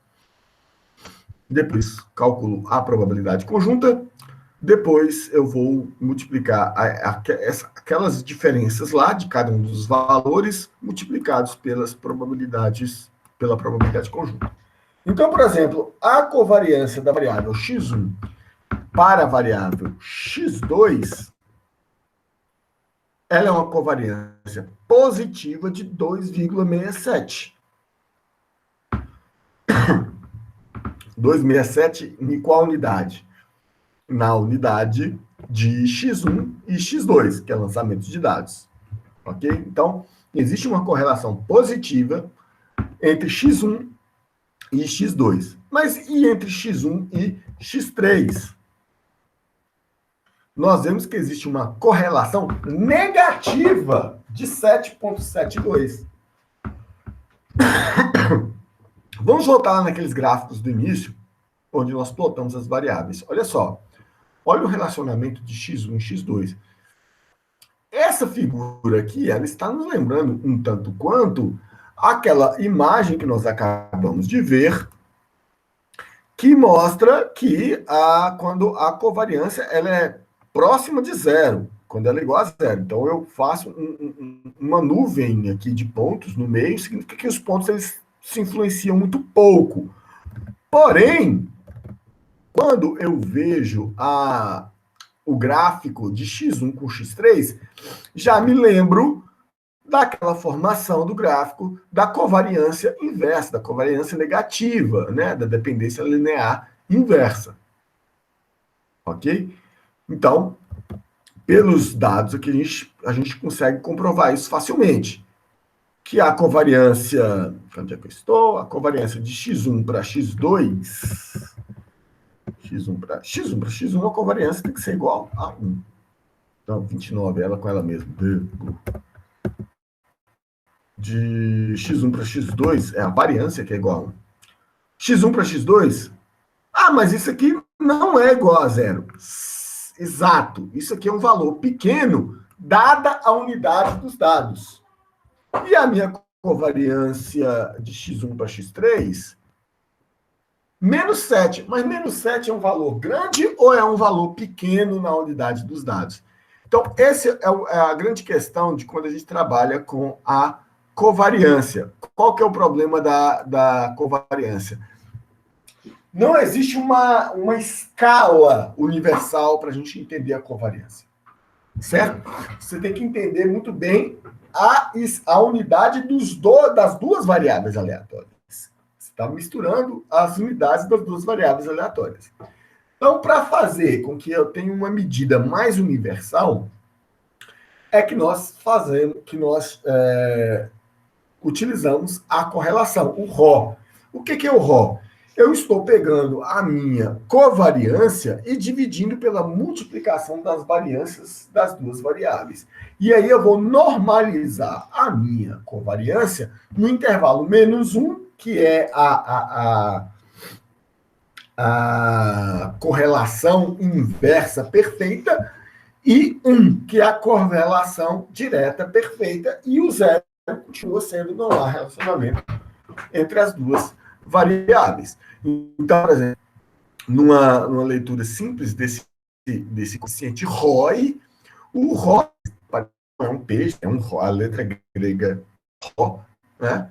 depois calculo a probabilidade conjunta, depois eu vou multiplicar aquelas diferenças lá de cada um dos valores multiplicados pela probabilidade conjunta. Então, por exemplo, a covariância da variável x1 para a variável x2, ela é uma covariância positiva de 2,67. 2,67 em qual unidade? Na unidade de x1 e x2, que é lançamento de dados. Ok? Então, existe uma correlação positiva entre x1 e x2. Mas e entre x1 e x3? Nós vemos que existe uma correlação negativa de 7,72. Vamos voltar lá naqueles gráficos do início, onde nós plotamos as variáveis. Olha só. Olha o relacionamento de x1 e x2. Essa figura aqui, ela está nos lembrando um tanto quanto aquela imagem que nós acabamos de ver, que mostra que quando a covariância ela é próxima de zero, quando ela é igual a zero. Então, eu faço uma nuvem aqui de pontos no meio, significa que os pontos eles se influenciam muito pouco. Porém, quando eu vejo o gráfico de x1 com x3, já me lembro daquela formação do gráfico da covariância inversa, da covariância negativa, né, da dependência linear inversa. Ok? Então, pelos dados aqui, a gente consegue comprovar isso facilmente. Que a covariância, onde é que eu estou? A covariância de x1 para x2, x1 para x1, a covariância tem que ser igual a 1. Então, 29, ela com ela mesma. De x1 para x2 é a variância que é igual a 1. x1 para x2, mas isso aqui não é igual a zero. Exato, isso aqui é um valor pequeno, dada a unidade dos dados. E a minha covariância de x1 para x3, menos 7. Mas menos 7 é um valor grande ou é um valor pequeno na unidade dos dados? Então, essa é a grande questão de quando a gente trabalha com a covariância. Qual que é o problema da covariância? Não existe uma escala universal para a gente entender a covariância. Certo? Você tem que entender muito bem a unidade das duas variáveis aleatórias. Você está misturando as unidades das duas variáveis aleatórias. Então, para fazer com que eu tenha uma medida mais universal, é que nós utilizamos a correlação, o RO. O que é o RO? Eu estou pegando a minha covariância e dividindo pela multiplicação das variâncias das duas variáveis. E aí eu vou normalizar a minha covariância no intervalo menos 1, que é a correlação inversa perfeita, e 1, que é a correlação direta perfeita, e o 0 continua sendo não há relacionamento entre as duas variáveis. Então, por exemplo, numa leitura simples desse coeficiente ROI, o ROI é um peixe, é um RO, a letra grega RO, né?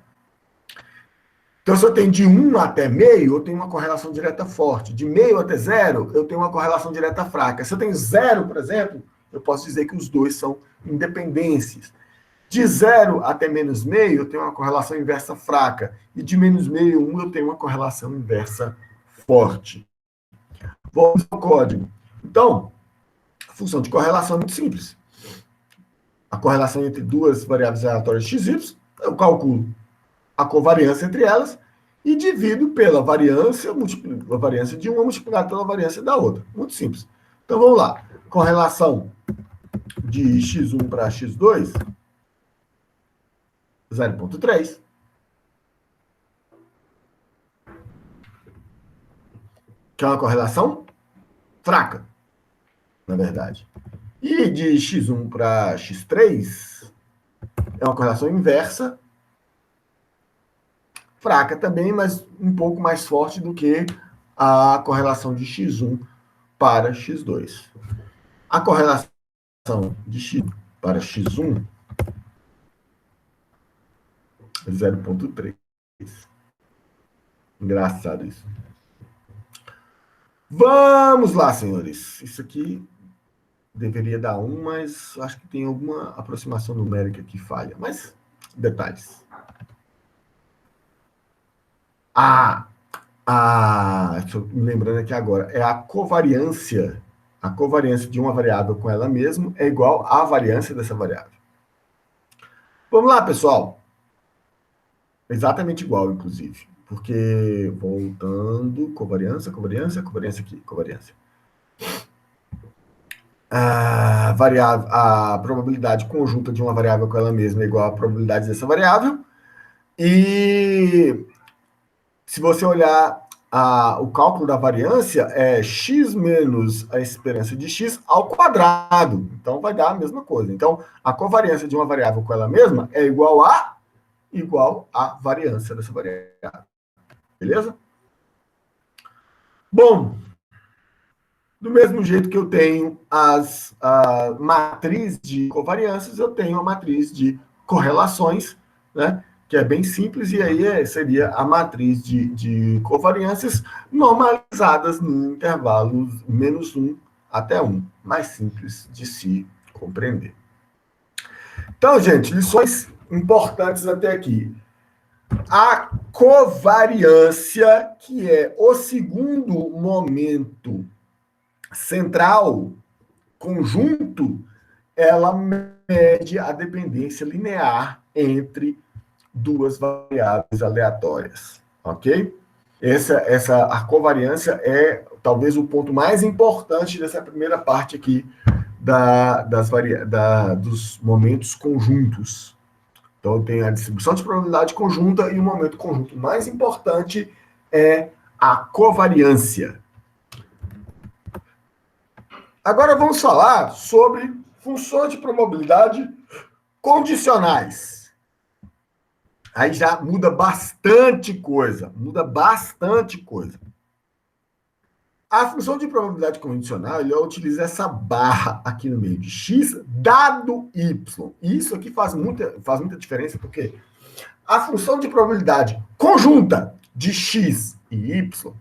Então, se eu tenho de 1 até meio, eu tenho uma correlação direta forte. De meio até zero, eu tenho uma correlação direta fraca. Se eu tenho zero, por exemplo, eu posso dizer que os dois são independências. De 0 até menos meio, eu tenho uma correlação inversa fraca. E de menos meio, 1, eu tenho uma correlação inversa forte. Vamos ao código. Então, a função de correlação é muito simples. A correlação entre duas variáveis aleatórias x e y, eu calculo a covariância entre elas e divido pela variância de uma multiplicada pela variância da outra. Muito simples. Então, vamos lá. Correlação de x1 para x2, 0,3. Que é uma correlação fraca, na verdade. E de x1 para x3 é uma correlação inversa, fraca também, mas um pouco mais forte do que a correlação de x1 para x2. A correlação de x para x1 é 0,3. Engraçado isso. Vamos lá, senhores. Isso aqui deveria dar 1, mas acho que tem alguma aproximação numérica que falha. Mas, detalhes. Estou me lembrando aqui agora, é a covariância. A covariância de uma variável com ela mesma é igual à variância dessa variável. Vamos lá, pessoal. Exatamente igual, inclusive. Porque, voltando, covariância aqui, covariância. A probabilidade conjunta de uma variável com ela mesma é igual à probabilidade dessa variável. E se você olhar o cálculo da variância, é x menos a esperança de x ao quadrado. Então, vai dar a mesma coisa. Então, a covariância de uma variável com ela mesma é igual à variância dessa variável. Beleza? Bom, Do mesmo jeito que eu tenho a matriz de covariâncias, eu tenho a matriz de correlações, né? Que é bem simples, e aí seria a matriz de covariâncias normalizadas no intervalo -1 até 1, mais simples de se compreender. Então, gente, lições importantes até aqui. A covariância, que é o segundo momento central, conjunto, ela mede a dependência linear entre duas variáveis aleatórias, ok? A covariância é talvez o ponto mais importante dessa primeira parte aqui dos momentos conjuntos. Então, tem a distribuição de probabilidade conjunta e o momento conjunto mais importante é a covariância. Agora vamos falar sobre funções de probabilidade condicionais. Aí já muda bastante coisa, A função de probabilidade condicional, ele utiliza essa barra aqui no meio de x dado y. E isso aqui faz muita diferença, porque a função de probabilidade conjunta de x e y,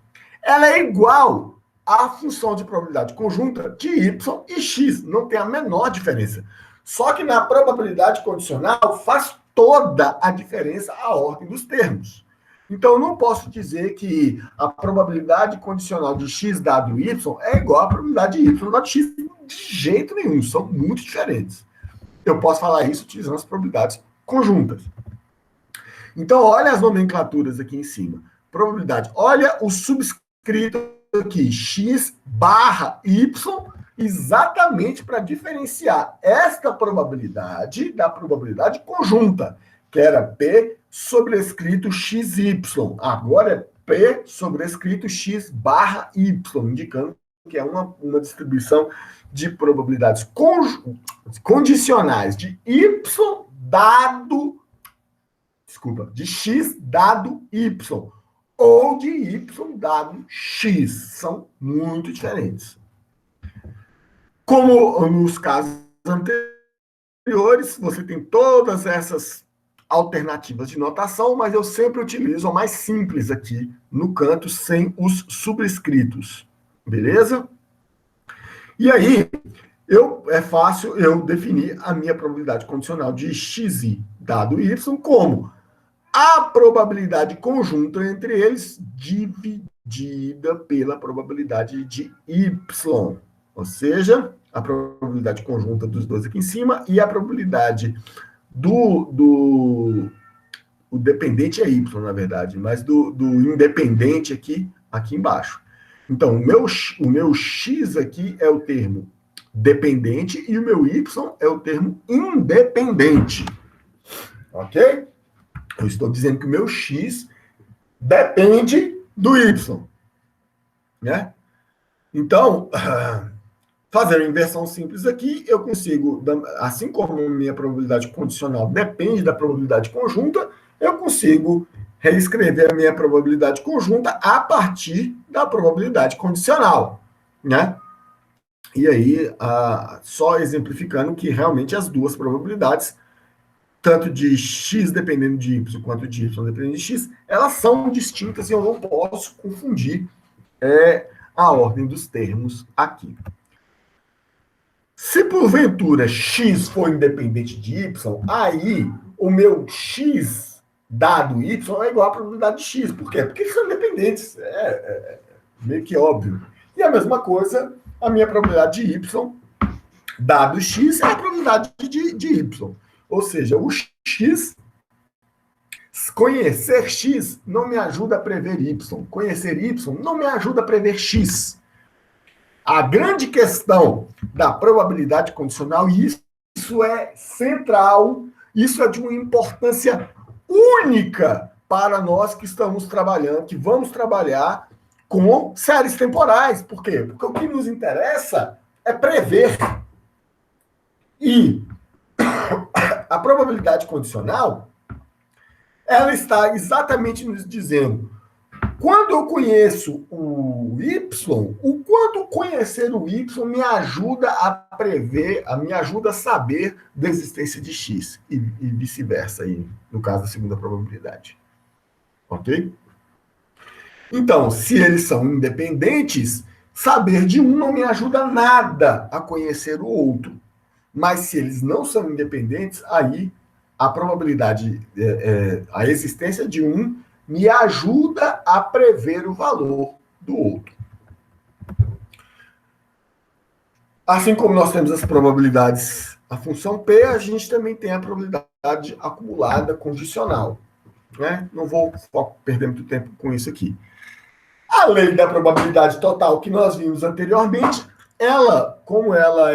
ela é igual à função de probabilidade conjunta de y e x. Não tem a menor diferença. Só que na probabilidade condicional faz toda a diferença a ordem dos termos. Então, eu não posso dizer que a probabilidade condicional de x dado y é igual à probabilidade de y dado x. De jeito nenhum, são muito diferentes. Eu posso falar isso utilizando as probabilidades conjuntas. Então, olha as nomenclaturas aqui em cima. Probabilidade. Olha o subscrito aqui, x barra y, exatamente para diferenciar esta probabilidade da probabilidade conjunta, que era P sobrescrito XY. Agora é P sobrescrito X barra Y, indicando que é uma distribuição de probabilidades condicionais de Y dado, de X dado Y, ou de Y dado X. São muito diferentes. Como nos casos anteriores, você tem todas essas alternativas de notação, mas eu sempre utilizo a mais simples aqui no canto, sem os subscritos. Beleza? E aí, é fácil eu definir a minha probabilidade condicional de xi dado y como a probabilidade conjunta entre eles dividida pela probabilidade de y. Ou seja, a probabilidade conjunta dos dois aqui em cima e a probabilidade o dependente é y, na verdade, mas do independente aqui embaixo. Então, o meu x aqui é o termo dependente e o meu y é o termo independente. Ok? Eu estou dizendo que o meu x depende do y. Né? Então, fazer uma inversão simples aqui, eu consigo, assim como a minha probabilidade condicional depende da probabilidade conjunta, eu consigo reescrever a minha probabilidade conjunta a partir da probabilidade condicional, né? E aí, só exemplificando que realmente as duas probabilidades, tanto de x dependendo de y quanto de y dependendo de x, elas são distintas e eu não posso confundir a ordem dos termos aqui. Se porventura x for independente de y, aí o meu x dado y é igual à probabilidade de x. Por quê? Porque são independentes. É meio que óbvio. E a mesma coisa, a minha probabilidade de y dado x é a probabilidade de y. Ou seja, o x, conhecer x não me ajuda a prever y. Conhecer y não me ajuda a prever x. A grande questão da probabilidade condicional, e isso é central, isso é de uma importância única para nós que estamos trabalhando, que vamos trabalhar com séries temporais. Por quê? Porque o que nos interessa é prever. E a probabilidade condicional, ela está exatamente nos dizendo Quando eu conheço o Y, o quanto conhecer o Y me ajuda a prever, me ajuda a saber da existência de X e vice-versa, aí, no caso da segunda probabilidade. Ok? Então, se eles são independentes, saber de um não me ajuda nada a conhecer o outro. Mas se eles não são independentes, aí a probabilidade, a existência de um me ajuda a prever o valor do outro. Assim como nós temos as probabilidades, a função P, a gente também tem a probabilidade acumulada condicional. Né? Não vou perder muito tempo com isso aqui. A lei da probabilidade total que nós vimos anteriormente, ela, como ela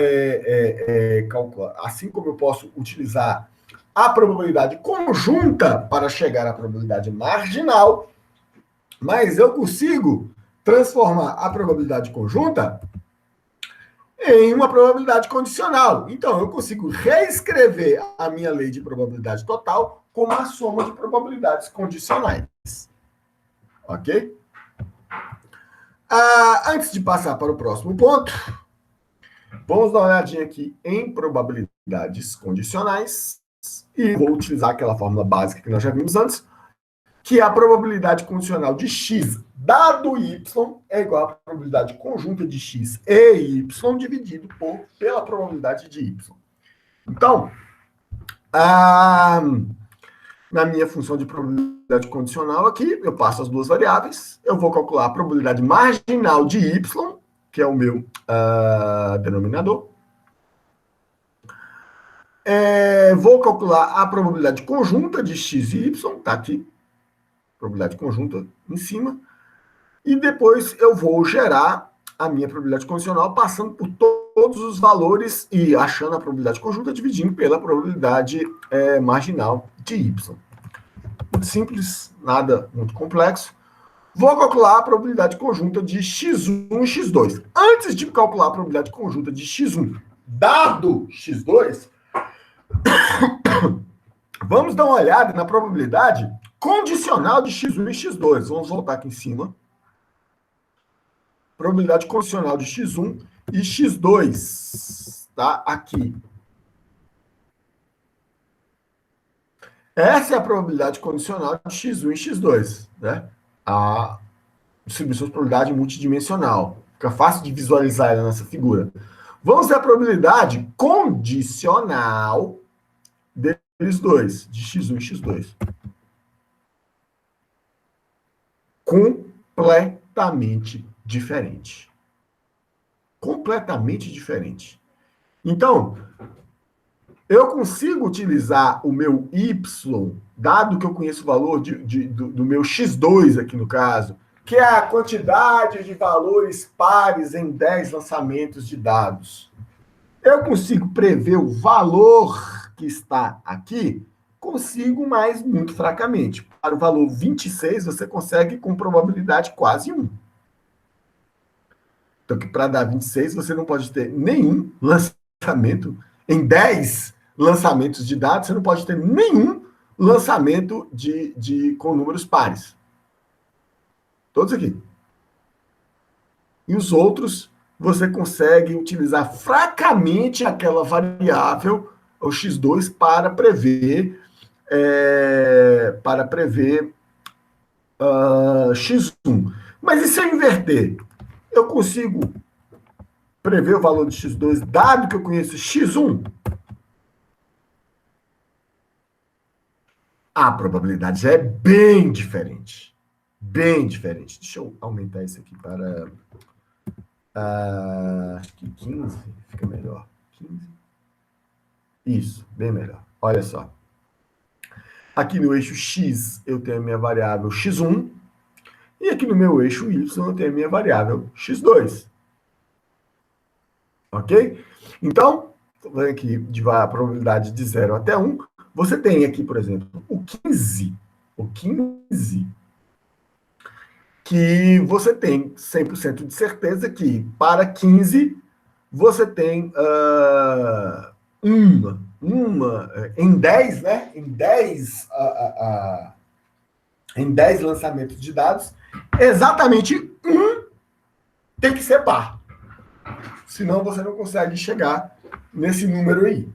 calculada, assim como eu posso utilizar a probabilidade conjunta para chegar à probabilidade marginal, mas eu consigo transformar a probabilidade conjunta em uma probabilidade condicional. Então, eu consigo reescrever a minha lei de probabilidade total como a soma de probabilidades condicionais. Ok? Antes de passar para o próximo ponto, vamos dar uma olhadinha aqui em probabilidades condicionais e vou utilizar aquela fórmula básica que nós já vimos antes, que é a probabilidade condicional de x dado y é igual à probabilidade conjunta de x e y dividido pela probabilidade de y. Então, na minha função de probabilidade condicional aqui, eu passo as duas variáveis, eu vou calcular a probabilidade marginal de y, que é o meu denominador. Vou calcular a probabilidade conjunta de x e y, tá aqui, probabilidade conjunta em cima, e depois eu vou gerar a minha probabilidade condicional passando por todos os valores e achando a probabilidade conjunta dividindo pela probabilidade marginal de y. Muito simples, nada muito complexo. Vou calcular a probabilidade conjunta de x1 e x2. Antes de calcular a probabilidade conjunta de x1 dado x2, vamos dar uma olhada na probabilidade condicional de x1 e x2. Vamos voltar aqui em cima. Probabilidade condicional de x1 e x2. Tá? Aqui. Essa é a probabilidade condicional de x1 e x2. Né? A distribuição de probabilidade multidimensional. Fica fácil de visualizar ela nessa figura. Vamos ver a probabilidade condicional deles dois, de x1 e x2. Completamente diferente. Completamente diferente. Então, eu consigo utilizar o meu y, dado que eu conheço o valor do meu x2 aqui no caso, que é a quantidade de valores pares em 10 lançamentos de dados. Eu consigo prever o valor que está aqui? Consigo, mas muito fracamente. Para o valor 26, você consegue com probabilidade quase 1. Então, que para dar 26, você não pode ter nenhum lançamento. Em 10 lançamentos de dados, você não pode ter nenhum lançamento com números pares. Todos aqui. E os outros, você consegue utilizar fracamente aquela variável, o x2, para prever x1. Mas e se eu inverter? Eu consigo prever o valor de x2, dado que eu conheço x1? A probabilidade já é bem diferente. Bem diferente. Deixa eu aumentar isso aqui para... acho que 15 fica melhor. 15. Isso, bem melhor. Olha só. Aqui no eixo X eu tenho a minha variável x1. E aqui no meu eixo Y eu tenho a minha variável x2. Ok? Então, estou vendo aqui a probabilidade de 0 até 1. Você tem aqui, por exemplo, o 15. O 15, que você tem 100% de certeza que para 15 você tem em 10, né? Em 10 lançamentos de dados, Exatamente um tem que ser par. Senão você não consegue chegar nesse número aí.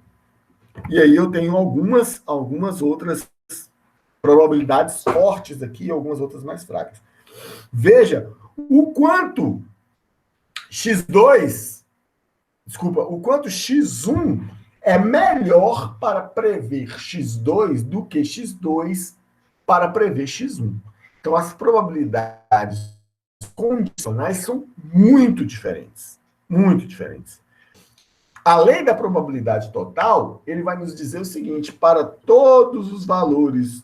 E aí eu tenho algumas outras probabilidades fortes aqui e algumas outras mais fracas. Veja o quanto o quanto x1 é melhor para prever x2 do que x2 para prever x1. Então, as probabilidades condicionais são muito diferentes. Muito diferentes. A lei da probabilidade total, ele vai nos dizer o seguinte: para todos os valores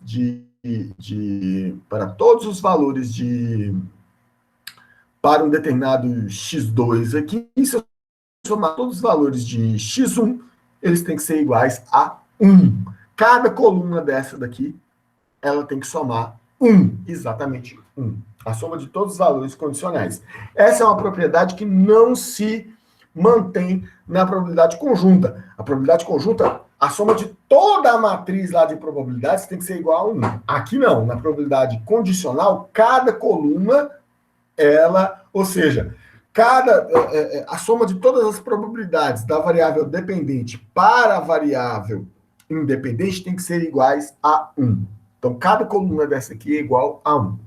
para um determinado x2 aqui, se eu somar todos os valores de x1, eles têm que ser iguais a 1. Cada coluna dessa daqui, ela tem que somar 1, exatamente 1. A soma de todos os valores condicionais. Essa é uma propriedade que não se mantém na probabilidade conjunta. A probabilidade conjunta, a soma de toda a matriz lá de probabilidades tem que ser igual a 1. Aqui não, na probabilidade condicional, cada coluna, ou seja, a soma de todas as probabilidades da variável dependente para a variável independente tem que ser iguais a 1. Então, cada coluna dessa aqui é igual a 1.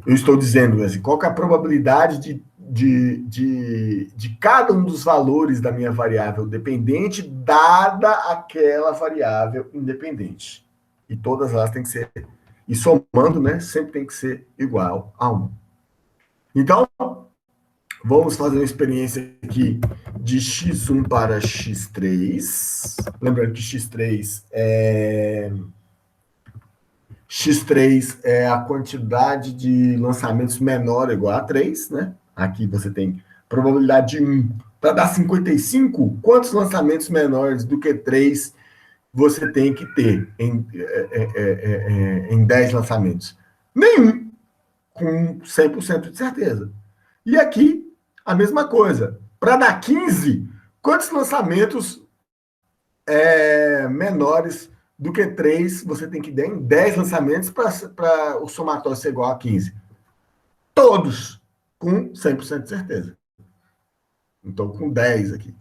Eu estou dizendo assim, qual que é a probabilidade de cada um dos valores da minha variável dependente dada aquela variável independente. E todas elas têm que ser, e somando, né, sempre tem que ser igual a 1. Então, vamos fazer uma experiência aqui de x1 para x3. Lembrando que x3 é a quantidade de lançamentos menor ou igual a 3, né? Aqui você tem probabilidade de 1. Para dar 55, quantos lançamentos menores do que 3 você tem que ter em 10 lançamentos? Nenhum, com 100% de certeza. E aqui, a mesma coisa. Para dar 15, quantos lançamentos menores do que 3 você tem que dar em 10 lançamentos para o somatório ser igual a 15? Todos, com 100% de certeza. Então, com 10 aqui.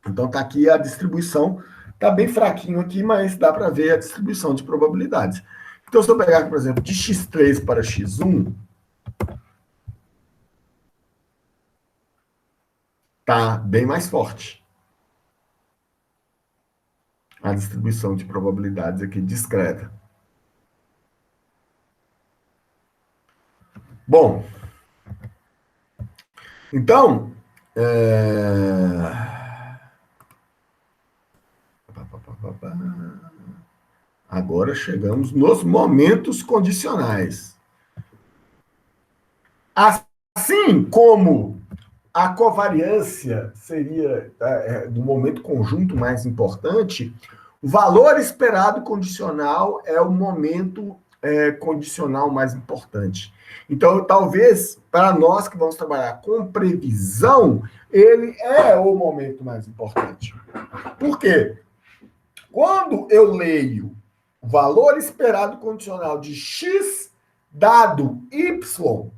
Então, tá aqui a distribuição. Tá bem fraquinho aqui, mas dá para ver a distribuição de probabilidades. Então, se eu pegar, por exemplo, de x3 para x1, tá bem mais forte a distribuição de probabilidades aqui discreta. Bom, então, agora chegamos nos momentos condicionais. Assim como a covariância seria do momento conjunto mais importante, o valor esperado condicional é o momento condicional mais importante. Então, talvez, para nós que vamos trabalhar com previsão, ele é o momento mais importante. Por quê? Quando eu leio o valor esperado condicional de x dado y,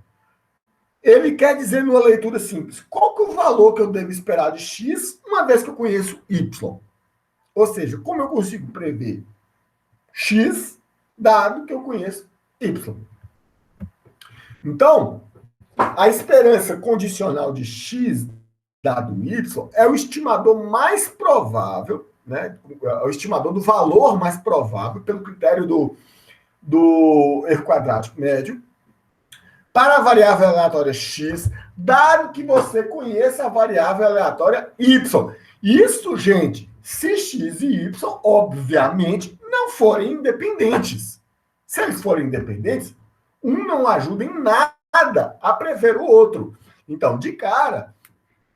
ele quer dizer numa leitura simples, qual que é o valor que eu devo esperar de x, uma vez que eu conheço y? Ou seja, como eu consigo prever x, dado que eu conheço y? Então, a esperança condicional de x dado y é o estimador mais provável, né? É o estimador do valor mais provável, pelo critério do erro quadrático médio, para a variável aleatória x, dado que você conheça a variável aleatória y. Isso, gente, se x e y, obviamente, não forem independentes. Se eles forem independentes, um não ajuda em nada a prever o outro. Então, de cara,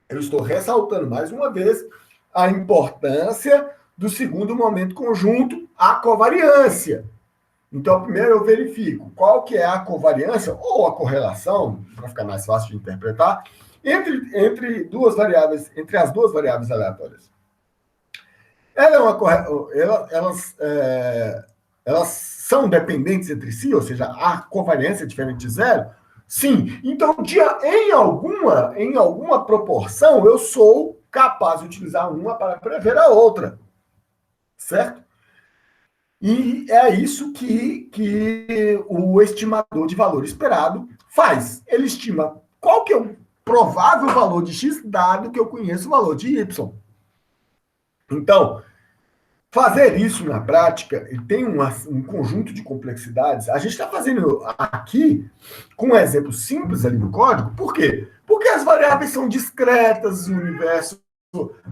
eu estou ressaltando mais uma vez a importância do segundo momento conjunto, a covariância. Então, primeiro eu verifico qual que é a covariância ou a correlação, para ficar mais fácil de interpretar, entre as duas variáveis aleatórias. Elas Elas são dependentes entre si, ou seja, a covariância é diferente de zero? Sim. Então, em alguma proporção, eu sou capaz de utilizar uma para prever a outra. Certo? E é isso que o estimador de valor esperado faz. Ele estima qual que é o provável valor de x, dado que eu conheço o valor de y. Então, fazer isso na prática tem um conjunto de complexidades. A gente está fazendo aqui com um exemplo simples ali no código. Por quê? Porque as variáveis são discretas, o universo,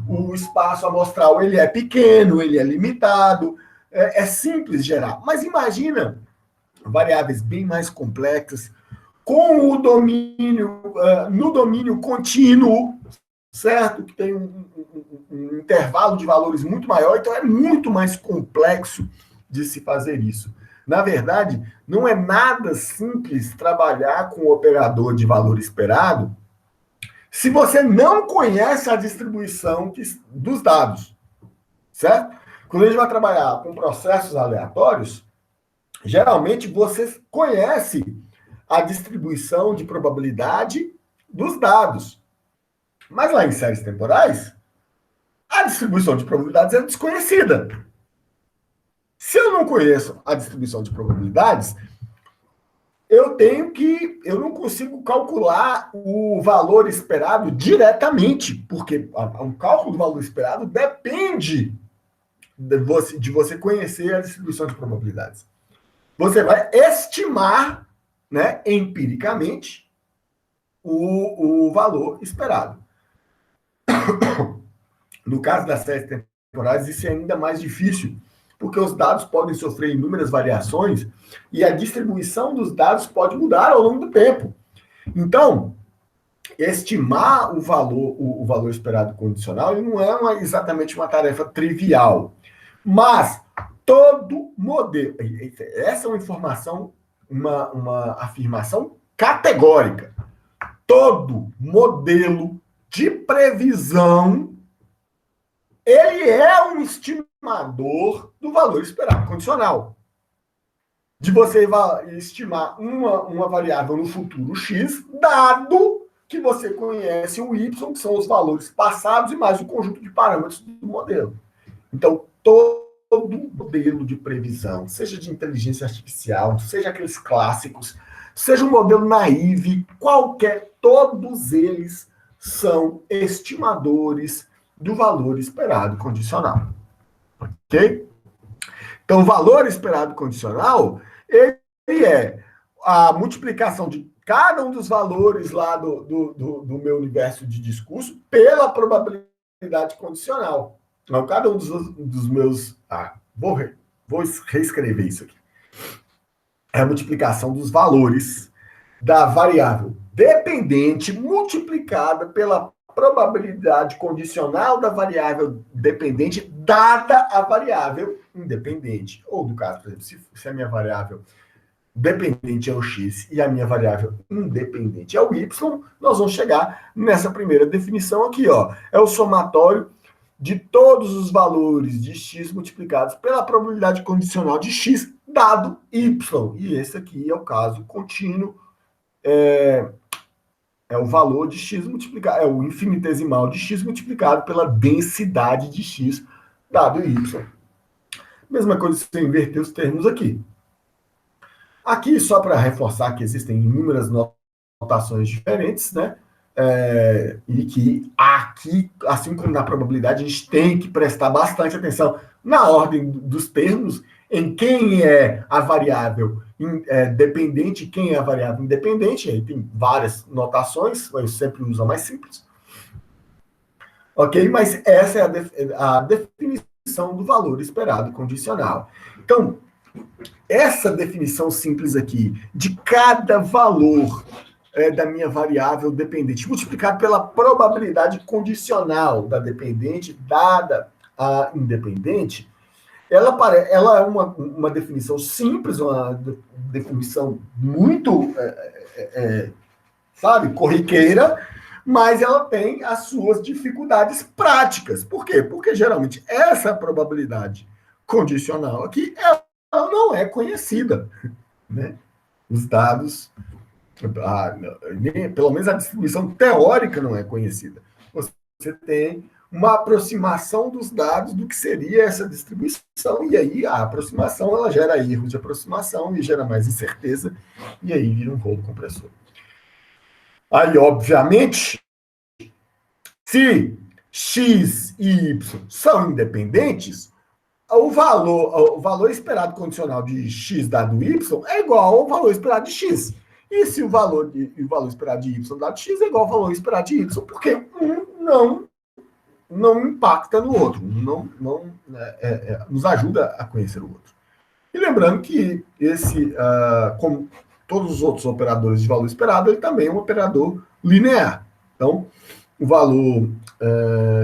o espaço amostral, ele é pequeno, ele é limitado, é simples gerar. Mas imagina variáveis bem mais complexas, com o domínio, no domínio contínuo, certo? Que tem um intervalo de valores muito maior, então é muito mais complexo de se fazer isso. Na verdade, não é nada simples trabalhar com o operador de valor esperado se você não conhece a distribuição dos dados, certo? Quando a gente vai trabalhar com processos aleatórios, geralmente você conhece a distribuição de probabilidade dos dados. Mas lá em séries temporais, a distribuição de probabilidades é desconhecida. Se eu não conheço a distribuição de probabilidades, eu não consigo calcular o valor esperado diretamente, porque o cálculo do valor esperado depende de você conhecer a distribuição de probabilidades. Você vai estimar, né, empiricamente o valor esperado. No caso das séries temporais, isso é ainda mais difícil, porque os dados podem sofrer inúmeras variações e a distribuição dos dados pode mudar ao longo do tempo. Então, estimar o valor esperado condicional ele não é exatamente uma tarefa trivial. Mas todo modelo... Essa é uma informação, uma afirmação categórica. Todo modelo de previsão ele é um estimador do valor esperado condicional. De você estimar uma variável no futuro x, dado que você conhece o y, que são os valores passados e mais o conjunto de parâmetros do modelo. Então, todo modelo de previsão, seja de inteligência artificial, seja aqueles clássicos, seja um modelo naive, todos eles são estimadores do valor esperado condicional. Ok? Então, o valor esperado condicional, ele é a multiplicação de cada um dos valores lá do meu universo de discurso pela probabilidade condicional. Então, cada um dos meus... vou reescrever isso aqui. É a multiplicação dos valores da variável dependente multiplicada pela probabilidade condicional da variável dependente dada a variável independente. Ou, no caso, por exemplo, se a minha variável dependente é o x e a minha variável independente é o y, nós vamos chegar nessa primeira definição aqui, ó. É o somatório de todos os valores de x multiplicados pela probabilidade condicional de x dado y. E esse aqui é o caso contínuo, é o valor de x multiplicado, é o infinitesimal de x multiplicado pela densidade de x dado y. Mesma coisa se eu inverter os termos aqui. Aqui, só para reforçar que existem inúmeras notações diferentes, né? E que aqui, assim como na probabilidade, a gente tem que prestar bastante atenção na ordem dos termos, em quem é a variável dependente e quem é a variável independente. Aí tem várias notações, eu sempre uso a mais simples. Ok? Mas essa é a definição do valor esperado condicional. Então, essa definição simples aqui, de cada valor da minha variável dependente, multiplicado pela probabilidade condicional da dependente dada a independente, ela é uma definição simples, uma definição muito, corriqueira, mas ela tem as suas dificuldades práticas. Por quê? Porque, geralmente, essa probabilidade condicional aqui, ela não é conhecida, né? Os dados, pelo menos a distribuição teórica não é conhecida. Você tem uma aproximação dos dados do que seria essa distribuição, e aí a aproximação ela gera erros de aproximação e gera mais incerteza, e aí vira um rolo compressor. Aí, obviamente, se x e y são independentes, o valor esperado condicional de x dado y é igual ao valor esperado de x. E se o valor esperado de y dado x é igual ao valor esperado de y, porque um não impacta no outro, não nos ajuda a conhecer o outro. E lembrando que como todos os outros operadores de valor esperado, ele também é um operador linear. Então, o valor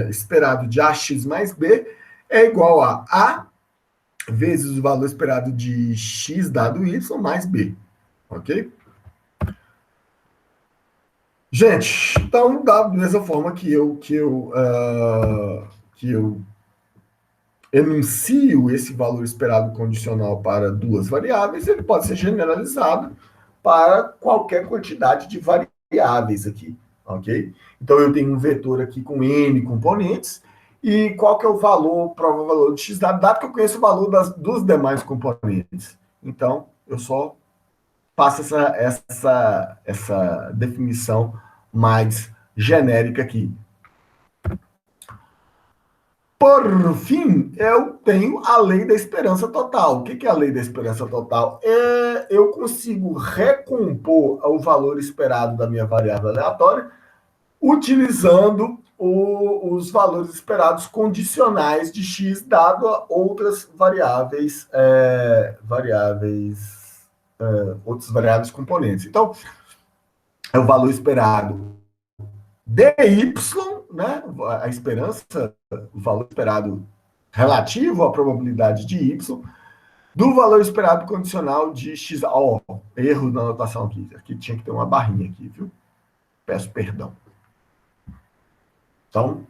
esperado de AX mais B é igual a vezes o valor esperado de X dado Y mais B. Ok? Gente, então, da mesma forma que eu enuncio esse valor esperado condicional para duas variáveis, ele pode ser generalizado para qualquer quantidade de variáveis aqui, ok? Então, eu tenho um vetor aqui com N componentes, e qual que é o provável valor de x dado que eu conheço o valor dos demais componentes. Então, eu só faço essa definição mais genérica aqui. Por fim, eu tenho a lei da esperança total. O que é a lei da esperança total? Eu consigo recompor o valor esperado da minha variável aleatória utilizando os valores esperados condicionais de x dado a outras outras variáveis componentes. Então, é o valor esperado dy, né? A esperança, o valor esperado relativo à probabilidade de y, do valor esperado condicional de x. Erro na anotação aqui. Aqui tinha que ter uma barrinha aqui, viu? Peço perdão. Então,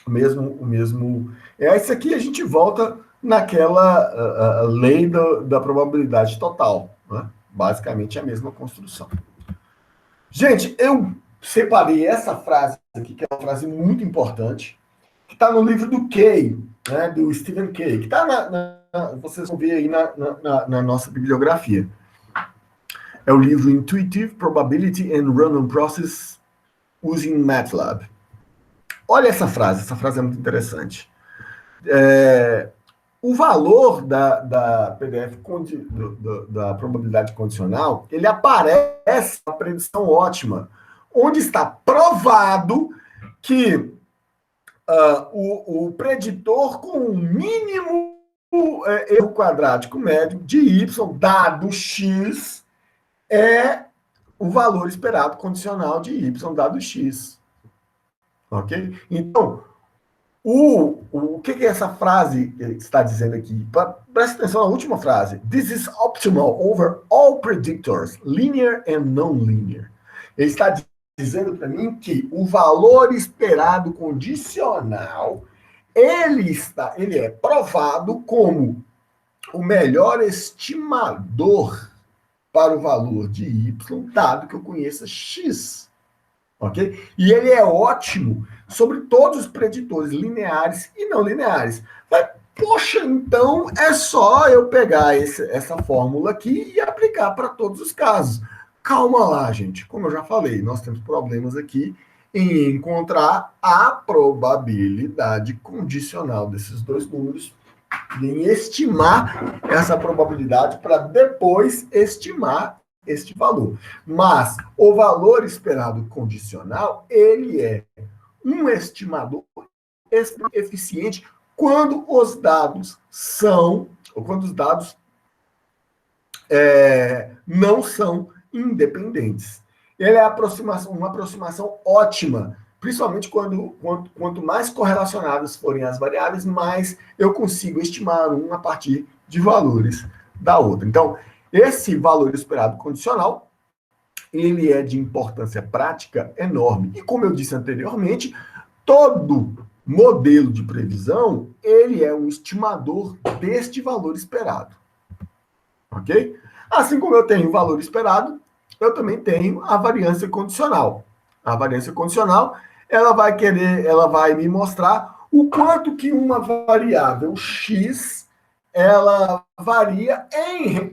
o mesmo. Esse aqui a gente volta naquela lei da probabilidade total, né? Basicamente a mesma construção. Gente, eu separei essa frase aqui, que é uma frase muito importante, que está no livro do Kay, né, do Stephen Kay, que está vocês vão ver aí na nossa bibliografia. É o livro Intuitive Probability and Random Process Using MATLAB. Olha essa frase é muito interessante. O valor da PDF da probabilidade condicional, ele aparece na predição ótima, onde está provado que o preditor com o mínimo erro quadrático médio de y dado x é o valor esperado condicional de y dado x. Ok? Então, o que essa frase está dizendo aqui? Presta atenção na última frase. This is optimal over all predictors, linear and non-linear. Ele está dizendo para mim que o valor esperado condicional, ele é provado como o melhor estimador para o valor de y, dado que eu conheça x. Ok? E ele é ótimo sobre todos os preditores lineares e não lineares. Mas, poxa, então é só eu pegar essa fórmula aqui e aplicar para todos os casos. Calma lá, gente. Como eu já falei, nós temos problemas aqui em encontrar a probabilidade condicional desses dois números e em estimar essa probabilidade para depois estimar este valor. Mas o valor esperado condicional, ele é um estimador eficiente quando os dados não são independentes. Ele é uma aproximação ótima, principalmente quanto mais correlacionadas forem as variáveis, mais eu consigo estimar a partir de valores da outra. Então, esse valor esperado condicional, ele é de importância prática enorme. E como eu disse anteriormente, todo modelo de previsão, ele é um estimador deste valor esperado. ok? Assim como eu tenho o valor esperado, eu também tenho a variância condicional. A variância condicional, ela vai me mostrar o quanto que uma variável x ela varia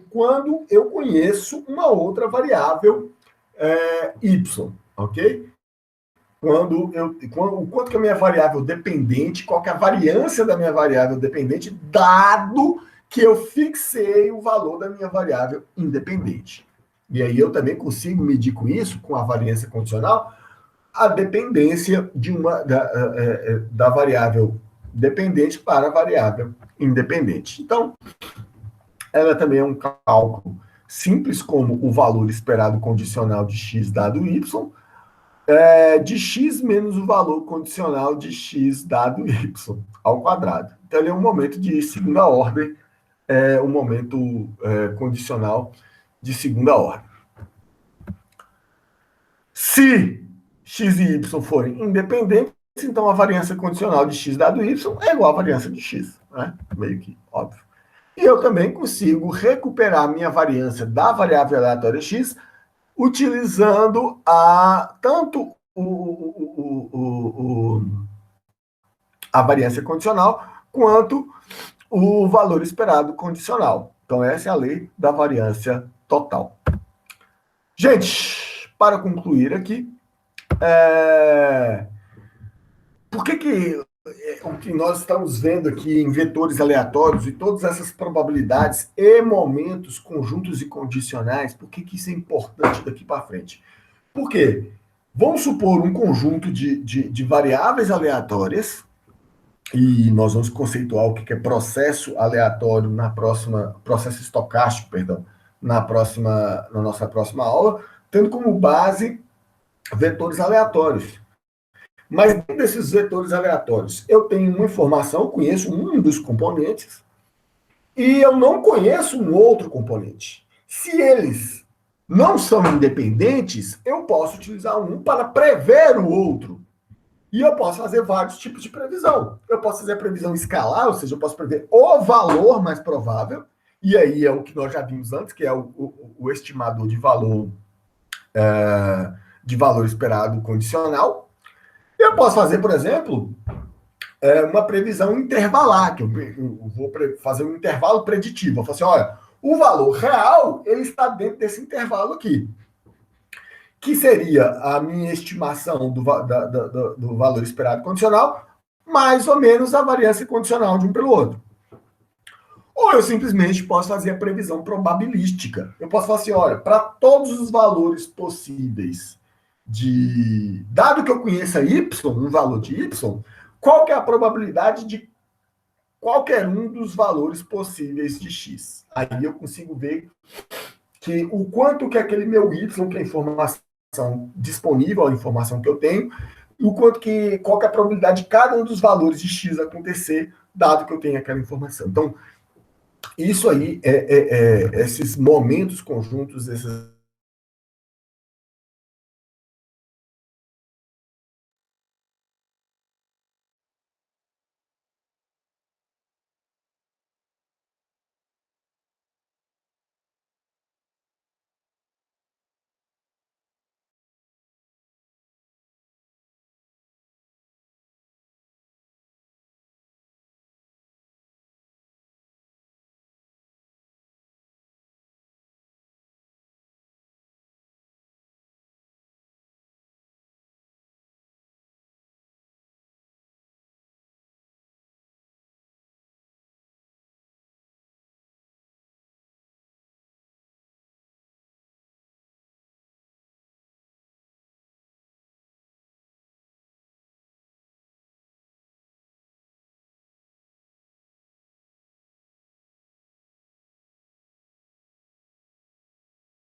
quando eu conheço uma outra variável y, ok? O quanto que a minha variável dependente, qual que é a variância da minha variável dependente, dado que eu fixei o valor da minha variável independente. E aí eu também consigo medir com isso, com a variância condicional, a dependência da variável dependente para a variável independente. Então, ela também é um cálculo simples, como o valor esperado condicional de x dado y, de x menos o valor condicional de x dado y ao quadrado. Então, ele é um momento de segunda ordem, um momento condicional de segunda ordem. Se x e y forem independentes, então a variância condicional de x dado y é igual à variância de x, né? Meio que óbvio. E eu também consigo recuperar minha variância da variável aleatória x utilizando tanto a variância condicional quanto o valor esperado condicional. Então, essa é a lei da variância total. Gente, para concluir aqui, por que o que nós estamos vendo aqui em vetores aleatórios e todas essas probabilidades e momentos conjuntos e condicionais, por que isso é importante daqui para frente? Por quê? Vamos supor um conjunto de variáveis aleatórias, e nós vamos conceituar o que é processo aleatório processo estocástico, perdão, na nossa próxima aula, tendo como base vetores aleatórios. Mas dentro desses vetores aleatórios, eu tenho uma informação, conheço um dos componentes, e eu não conheço um outro componente. Se eles não são independentes, eu posso utilizar um para prever o outro. E eu posso fazer vários tipos de previsão. Eu posso fazer a previsão escalar, ou seja, eu posso prever o valor mais provável, e aí é o que nós já vimos antes, que é o estimador de valor esperado condicional. Eu posso fazer, por exemplo, uma previsão intervalar, que eu vou fazer um intervalo preditivo. Eu falo assim, olha, o valor real, ele está dentro desse intervalo aqui, que seria a minha estimação do valor esperado condicional, mais ou menos a variância condicional de um pelo outro. Ou eu simplesmente posso fazer a previsão probabilística. Eu posso falar assim, olha, para todos os valores possíveis dado que eu conheça y, um valor de y, qual que é a probabilidade de qualquer um dos valores possíveis de x? Aí eu consigo ver que o quanto que aquele meu y, que é a informação disponível, a informação que eu tenho, e qual que é a probabilidade de cada um dos valores de x acontecer, dado que eu tenho aquela informação. Então, isso aí, esses momentos conjuntos, essas